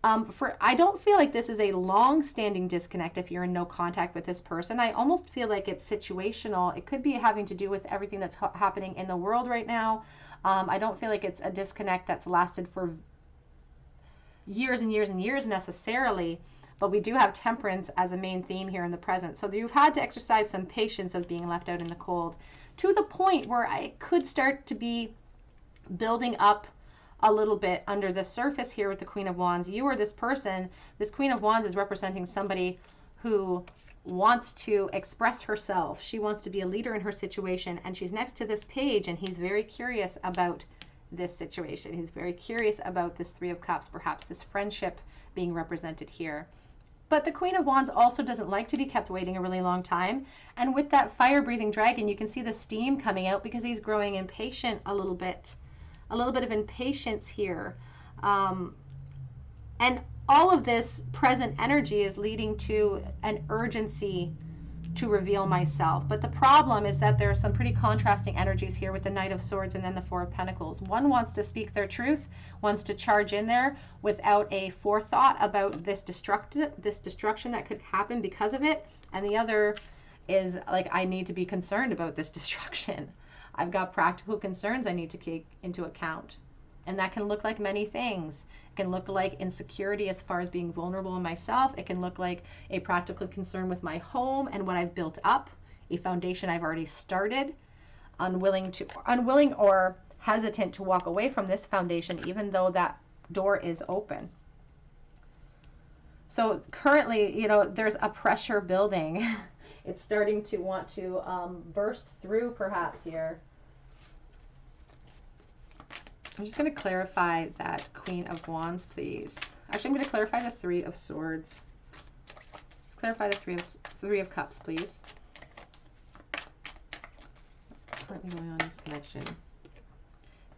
I don't feel like this is a long-standing disconnect if you're in no contact with this person. I almost feel like it's situational. It could be having to do with everything that's happening in the world right now. I don't feel like it's a disconnect that's lasted for years and years and years necessarily, but we do have Temperance as a main theme here in the present. So you've had to exercise some patience of being left out in the cold to the point where I could start to be building up a little bit under the surface here with the Queen of Wands. You or this person, this Queen of Wands is representing somebody who wants to express herself. She wants to be a leader in her situation, and she's next to this page, and he's very curious about this situation. He's very curious about this Three of Cups, perhaps this friendship being represented here. But the Queen of Wands also doesn't like to be kept waiting a really long time. And with that fire-breathing dragon, you can see the steam coming out because he's growing impatient a little bit of impatience here. And all of this present energy is leading to an urgency to reveal myself. But the problem is that there are some pretty contrasting energies here with the Knight of Swords and then the Four of Pentacles. One wants to speak their truth, wants to charge in there without a forethought about this destruction that could happen because of it. And the other is like, I need to be concerned about this destruction. I've got practical concerns I need to take into account. And that can look like many things. It can look like insecurity as far as being vulnerable in myself. It can look like a practical concern with my home and what I've built up, a foundation I've already started, unwilling or hesitant to walk away from this foundation even though that door is open. So currently, you know, there's a pressure building. It's starting to want to burst through perhaps here. I'm just going to clarify that Queen of Wands, please. Actually, I'm going to clarify the Three of Swords. Let's clarify the Three of Cups, please. What's currently going on in this connection?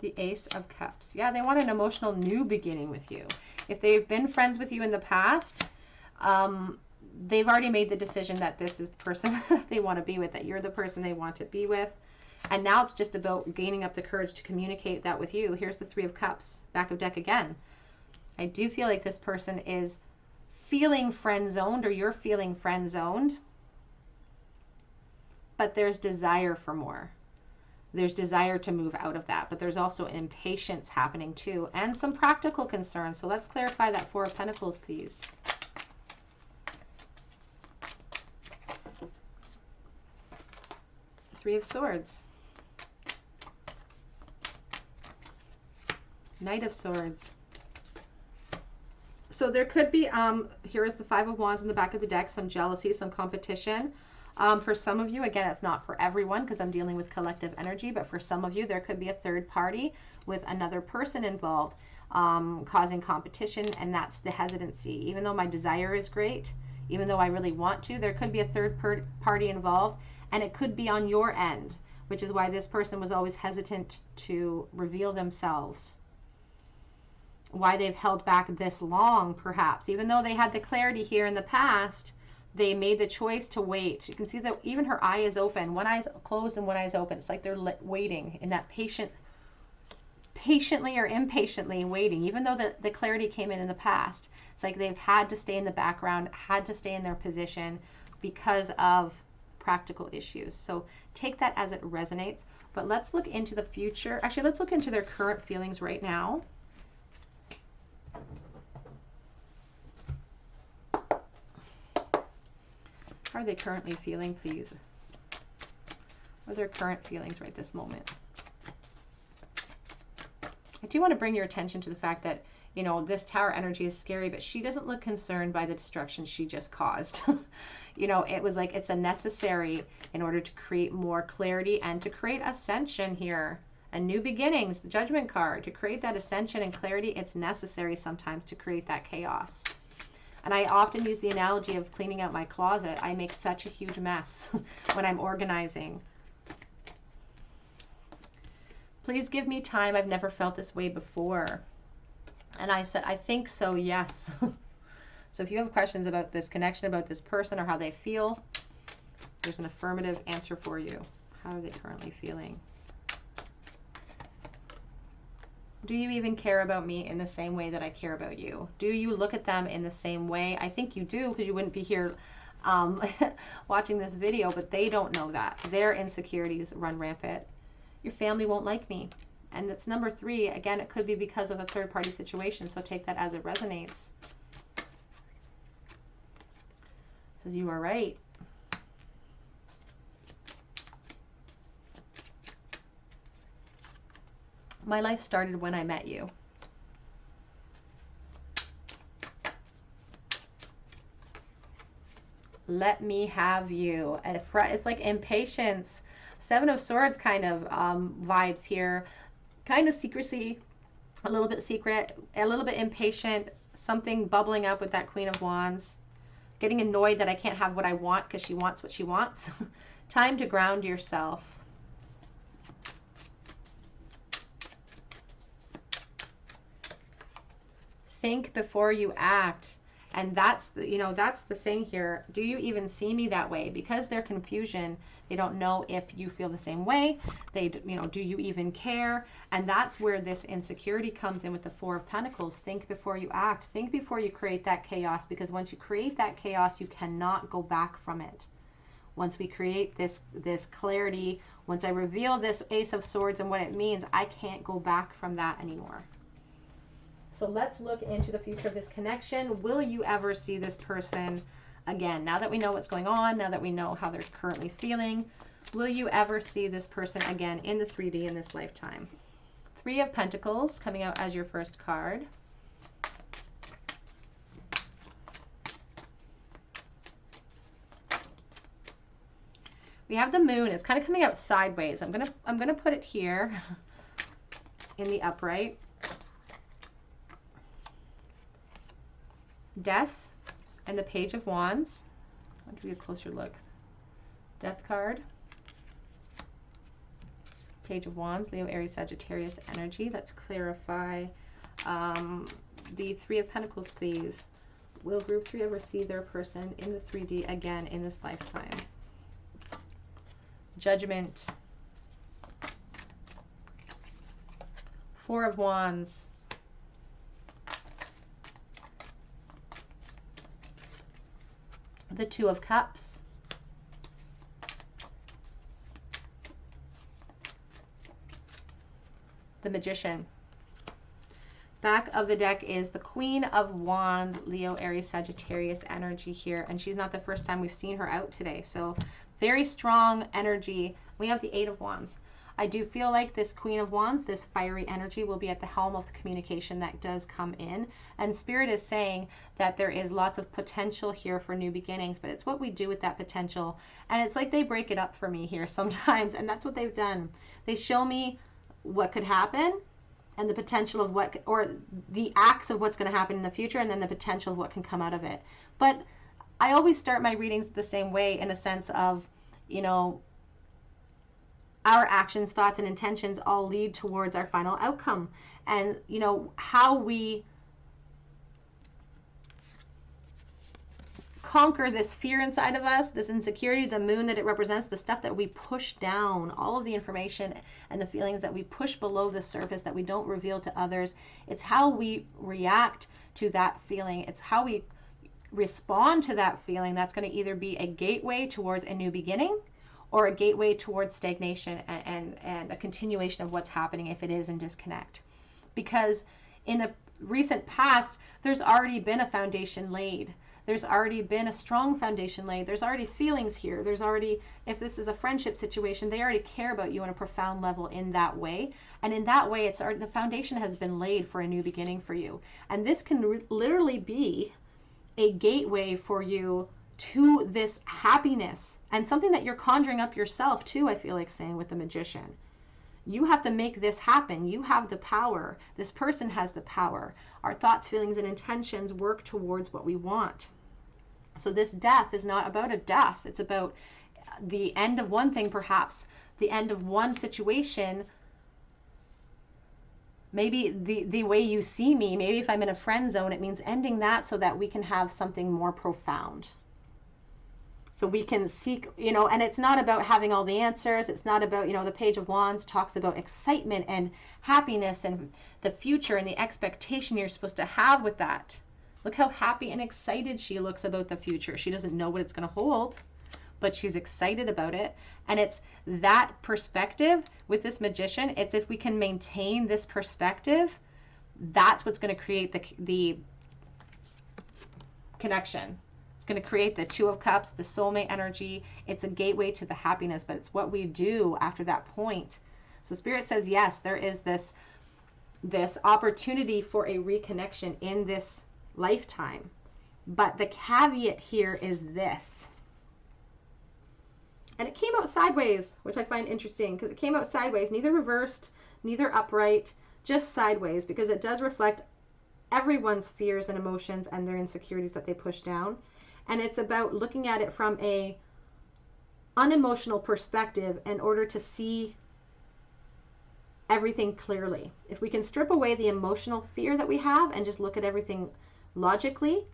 The Ace of Cups. Yeah, they want an emotional new beginning with you. If they've been friends with you in the past, they've already made the decision that this is the person they want to be with, that you're the person they want to be with. And now it's just about gaining up the courage to communicate that with you. Here's the Three of Cups, back of deck again. I do feel like this person is feeling friend-zoned, or you're feeling friend-zoned. But there's desire for more. There's desire to move out of that. But there's also an impatience happening too. And some practical concerns. So let's clarify that Four of Pentacles, please. Three of Swords. Knight of Swords. So there could be, here is the Five of Wands in the back of the deck, some jealousy, some competition. For some of you, again, it's not for everyone because I'm dealing with collective energy, but for some of you, there could be a third party with another person involved, causing competition, and that's the hesitancy. Even though my desire is great, even though I really want to, there could be a third party involved, and it could be on your end, which is why this person was always hesitant to reveal themselves. Why they've held back this long, perhaps. Even though they had the clarity here in the past, they made the choice to wait. You can see that even her eye is open. One eye's closed and one eye's open. It's like they're waiting in that patiently or impatiently waiting. Even though the clarity came in the past, it's like they've had to stay in the background, had to stay in their position because of practical issues. So take that as it resonates. But let's look into the future. Actually, let's look into their current feelings right now. How are they currently feeling, please? What are their current feelings right this moment? I do want to bring your attention to the fact that, you know, this Tower energy is scary, but she doesn't look concerned by the destruction she just caused. You know, it was like it's a necessary in order to create more clarity and to create ascension here. And new beginnings, the Judgment card. To create that ascension and clarity, it's necessary sometimes to create that chaos. And I often use the analogy of cleaning out my closet. I make such a huge mess when I'm organizing. Please give me time. I've never felt this way before. And I said, I think so, yes. So if you have questions about this connection, about this person or how they feel, there's an affirmative answer for you. How are they currently feeling? Do you even care about me in the same way that I care about you? Do you look at them in the same way? I think you do, because you wouldn't be here watching this video, but they don't know that. Their insecurities run rampant. Your family won't like me. And it's number 3. Again, it could be because of a third-party situation, so take that as it resonates. It says you are right. My life started when I met you. Let me have you. It's like impatience. Seven of Swords kind of vibes here. Kind of secrecy, a little bit secret, a little bit impatient, something bubbling up with that Queen of Wands. Getting annoyed that I can't have what I want because she wants what she wants. Time to ground yourself. Think before you act. And that's the, you know, that's the thing here. Do you even see me that way? Because they're confusion. They don't know if you feel the same way. They, you know, do you even care? And that's where this insecurity comes in with the Four of Pentacles. Think before you act. Think before you create that chaos, because once you create that chaos, you cannot go back from it. Once we create this clarity, once I reveal this Ace of Swords and what it means, I can't go back from that anymore. So let's look into the future of this connection. Will you ever see this person again? Now that we know what's going on, now that we know how they're currently feeling, will you ever see this person again in the 3D in this lifetime? Three of Pentacles coming out as your first card. We have the moon. It's kind of coming out sideways. I'm gonna put it here in the upright. Death and the Page of Wands. I'll give you a closer look. Death card. Page of Wands, Leo, Aries, Sagittarius energy. Let's clarify the Three of Pentacles, please. Will group 3 ever see their person in the 3D again in this lifetime? Judgment. Four of Wands. The Two of Cups. The Magician. Back of the deck is the Queen of Wands, Leo, Aries, Sagittarius energy here. And she's not the first time we've seen her out today. So very strong energy. We have the Eight of Wands. I do feel like this Queen of Wands, this fiery energy, will be at the helm of the communication that does come in. And Spirit is saying that there is lots of potential here for new beginnings, but it's what we do with that potential. And it's like they break it up for me here sometimes, and that's what they've done. They show me what could happen and the potential of what, or the acts of what's going to happen in the future, and then the potential of what can come out of it. But I always start my readings the same way, in a sense of, you know, our actions, thoughts, and intentions all lead towards our final outcome. And, you know, how we conquer this fear inside of us, this insecurity, the moon that it represents, the stuff that we push down, all of the information and the feelings that we push below the surface that we don't reveal to others. It's how we react to that feeling. It's how we respond to that feeling that's going to either be a gateway towards a new beginning, or a gateway towards stagnation and a continuation of what's happening if it is in disconnect. Because in the recent past, there's already been a foundation laid. There's already been a strong foundation laid. There's already feelings here. There's already, if this is a friendship situation, they already care about you on a profound level in that way. And in that way, it's already, the foundation has been laid for a new beginning for you. And this can literally be a gateway for you to this happiness, and something that you're conjuring up yourself too, I feel like saying with the Magician. You have to make this happen. You have the power. This person has the power. Our thoughts, feelings, and intentions work towards what we want. So this death is not about a death. It's about the end of one thing, perhaps the end of one situation. Maybe the way you see me, maybe if I'm in a friend zone, it means ending that so that we can have something more profound. So we can seek, you know, and it's not about having all the answers. It's not about, you know, the Page of Wands talks about excitement and happiness and the future and the expectation you're supposed to have with that. Look how happy and excited she looks about the future. She doesn't know what it's going to hold, but she's excited about it. And it's that perspective with this Magician. It's if we can maintain this perspective, that's what's going to create the connection. Going to create the Two of Cups, the soulmate energy. It's a gateway to the happiness, but it's what we do after that point. So Spirit says, yes, there is this opportunity for a reconnection in this lifetime. But the caveat here is this. And it came out sideways, which I find interesting, because it came out sideways, neither reversed, neither upright, just sideways, because it does reflect everyone's fears and emotions and their insecurities that they push down. And it's about looking at it from a unemotional perspective in order to see everything clearly. If we can strip away the emotional fear that we have and just look at everything logically,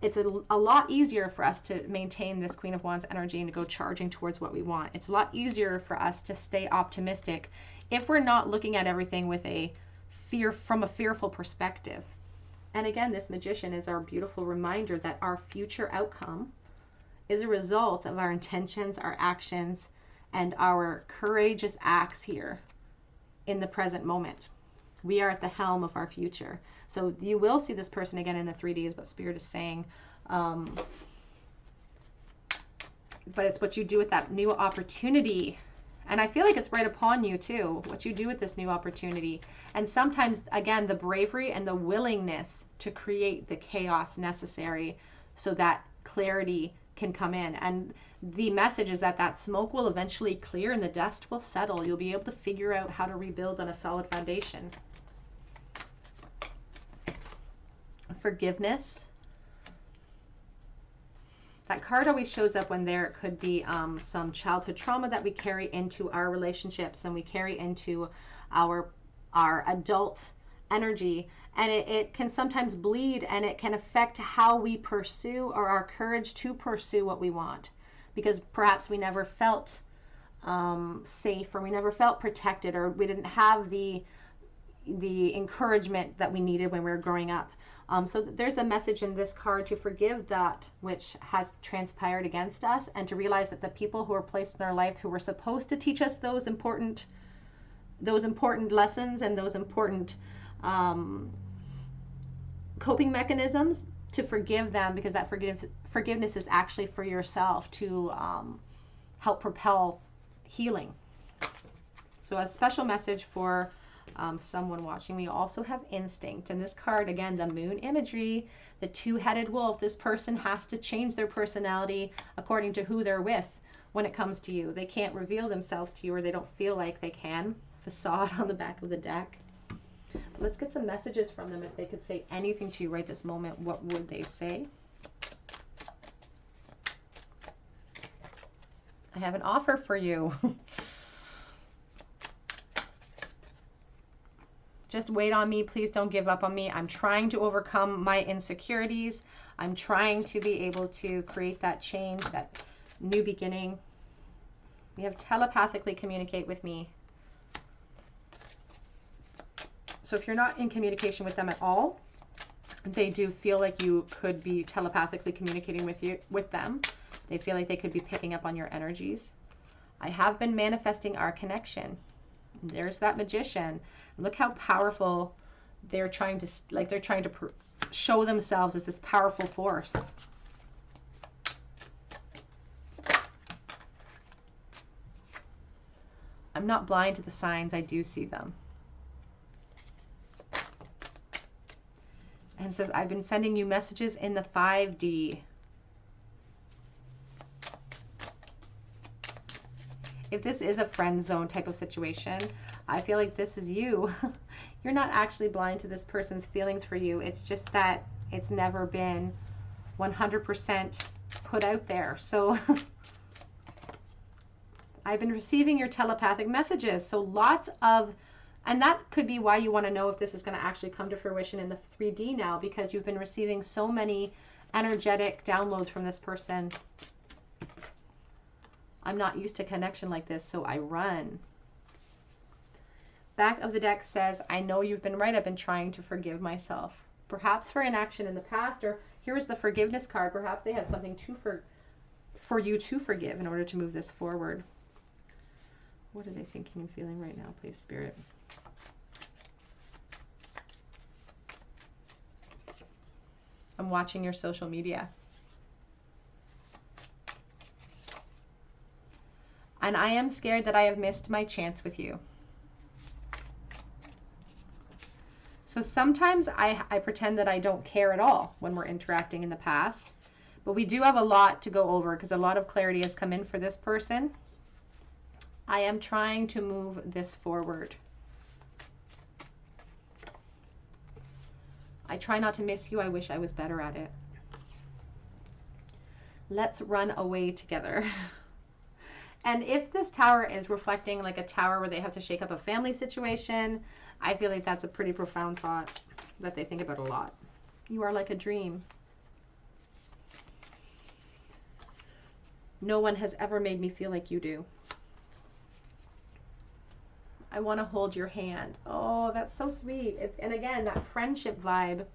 it's a lot easier for us to maintain this Queen of Wands energy and to go charging towards what we want. It's a lot easier for us to stay optimistic if we're not looking at everything with a fear, from a fearful perspective. And again, this Magician is our beautiful reminder that our future outcome is a result of our intentions, our actions, and our courageous acts here in the present moment. We are at the helm of our future. So you will see this person again in the 3D is what Spirit is saying. But it's what you do with that new opportunity. And I feel like it's right upon you too, what you do with this new opportunity. And sometimes, again, the bravery and the willingness to create the chaos necessary so that clarity can come in. And the message is that that smoke will eventually clear and the dust will settle. You'll be able to figure out how to rebuild on a solid foundation. Forgiveness. That card always shows up when there could be some childhood trauma that we carry into our relationships and we carry into our adult energy. And it can sometimes bleed, and it can affect how we pursue, or our courage to pursue what we want. Because perhaps we never felt safe, or we never felt protected, or we didn't have the encouragement that we needed when we were growing up. So there's a message in this card to forgive that which has transpired against us, and to realize that the people who are placed in our life who were supposed to teach us those important lessons and those important coping mechanisms, to forgive them, because that forgiveness is actually for yourself, to help propel healing. So a special message for someone watching. We also have instinct, and this card, again, the moon imagery, the two-headed wolf. This person has to change their personality according to who they're with when it comes to you. They can't reveal themselves to you, or they don't feel like they can. Facade on the back of the deck. Let's get some messages from them. If they could say anything to you right this moment, what would they say? I have an offer for you. Just wait on me. Please don't give up on me. I'm trying to overcome my insecurities. I'm trying to be able to create that change, that new beginning. We have telepathically communicate with me. So if you're not in communication with them at all, they do feel like you could be telepathically communicating with them. They feel like they could be picking up on your energies. I have been manifesting our connection. There's that magician. Look how powerful they're trying to, show themselves as this powerful force. I'm not blind to the signs. I do see them. And it says, I've been sending you messages in the 5D. If this is a friend zone type of situation, I feel like this is you. You're not actually blind to this person's feelings for you. It's just that it's never been 100% put out there. So I've been receiving your telepathic messages. So lots of, and that could be why you want to know if this is going to actually come to fruition in the 3D now, because you've been receiving so many energetic downloads from this person. I'm not used to connection like this, so I run. Back of the deck says, I know you've been right. I've been trying to forgive myself. Perhaps for inaction in the past, or here's the forgiveness card. Perhaps they have something for you to forgive in order to move this forward. What are they thinking and feeling right now, please, Spirit? I'm watching your social media. And I am scared that I have missed my chance with you. So sometimes I pretend that I don't care at all when we're interacting in the past. But we do have a lot to go over, because a lot of clarity has come in for this person. I am trying to move this forward. I try not to miss you. I wish I was better at it. Let's run away together. And if this tower is reflecting like a tower where they have to shake up a family situation, I feel like that's a pretty profound thought that they think about a lot. You are like a dream. No one has ever made me feel like you do. I want to hold your hand. Oh, that's so sweet. And again, that friendship vibe.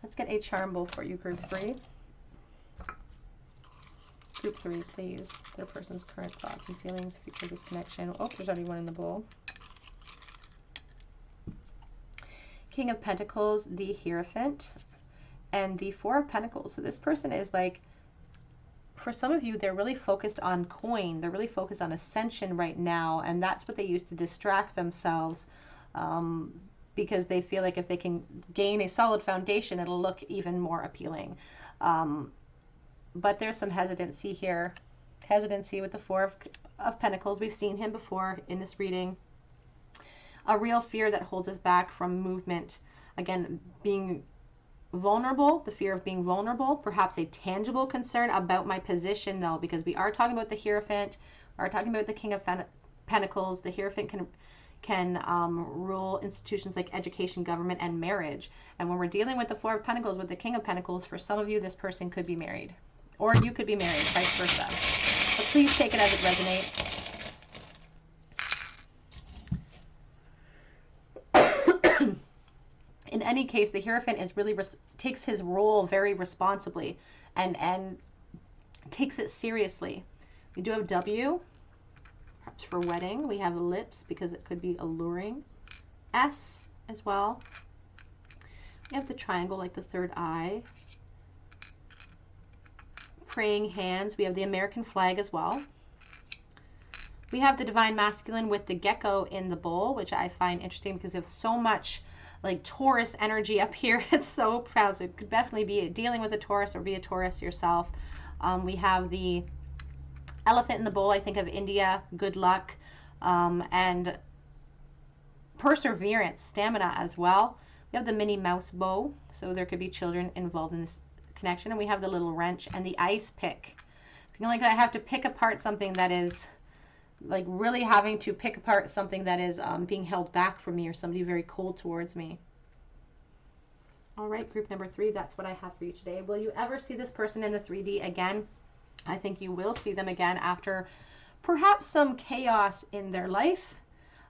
Let's get a charm bowl for you, group 3. Group 3, please. Their person's current thoughts and feelings, future disconnection. Oh, there's already one in the bowl. King of Pentacles, the Hierophant, and the Four of Pentacles. So this person is like, for some of you, they're really focused on coin. They're really focused on ascension right now, and that's what they use to distract themselves, because they feel like if they can gain a solid foundation, it'll look even more appealing. but there's some hesitancy here. Hesitancy with the Four of Pentacles. We've seen him before in this reading. A real fear that holds us back from movement. Again, being vulnerable, the fear of being vulnerable, perhaps a tangible concern about my position though, because we are talking about the Hierophant, we are talking about the King of Pentacles. The Hierophant can rule institutions like education, government, and marriage. And when we're dealing with the Four of Pentacles, with the King of Pentacles, for some of you, this person could be married. Or you could be married, vice versa. But please take it as it resonates. In any case, the Hierophant is really takes his role very responsibly and takes it seriously. We do have W, perhaps for wedding. We have the lips because it could be alluring. S as well. We have the triangle, like the third eye. Praying hands. We have the American flag as well. We have the Divine Masculine with the gecko in the bowl, which I find interesting because there's so much like Taurus energy up here. It's so proud. So it could definitely be dealing with a Taurus or be a Taurus yourself. We have the elephant in the bowl. I think of India, good luck, and perseverance, stamina as well. We have the Minnie Mouse bow, so there could be children involved in this connection. And we have the little wrench and the ice pick. Feeling like I have to pick apart something that is like really having to pick apart something that is being held back from me, or somebody very cold towards me. All right, group number 3, that's what I have for you today. Will you ever see this person in the 3D again? I think you will see them again after perhaps some chaos in their life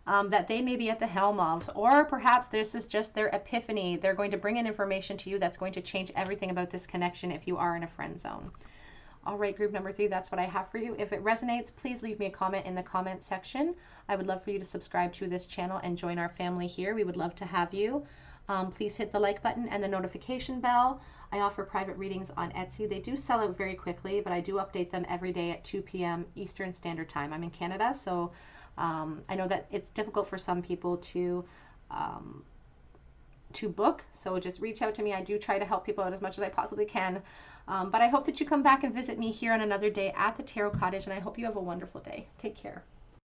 that they may be at the helm of, or perhaps this is just their epiphany. They're going to bring in information to you that's going to change everything about this connection if you are in a friend zone. All right, group number 3, that's what I have for you. If it resonates, please leave me a comment in the comment section. I would love for you to subscribe to this channel and join our family here. We would love to have you. Please hit the like button and the notification bell. I offer private readings on Etsy. They do sell out very quickly, but I do update them every day at 2 p.m. Eastern Standard Time. I'm in Canada, so I know that it's difficult for some people to book, so just reach out to me. I do try to help people out as much as I possibly can. But I hope that you come back and visit me here on another day at the Tarot Cottage, and I hope you have a wonderful day. Take care.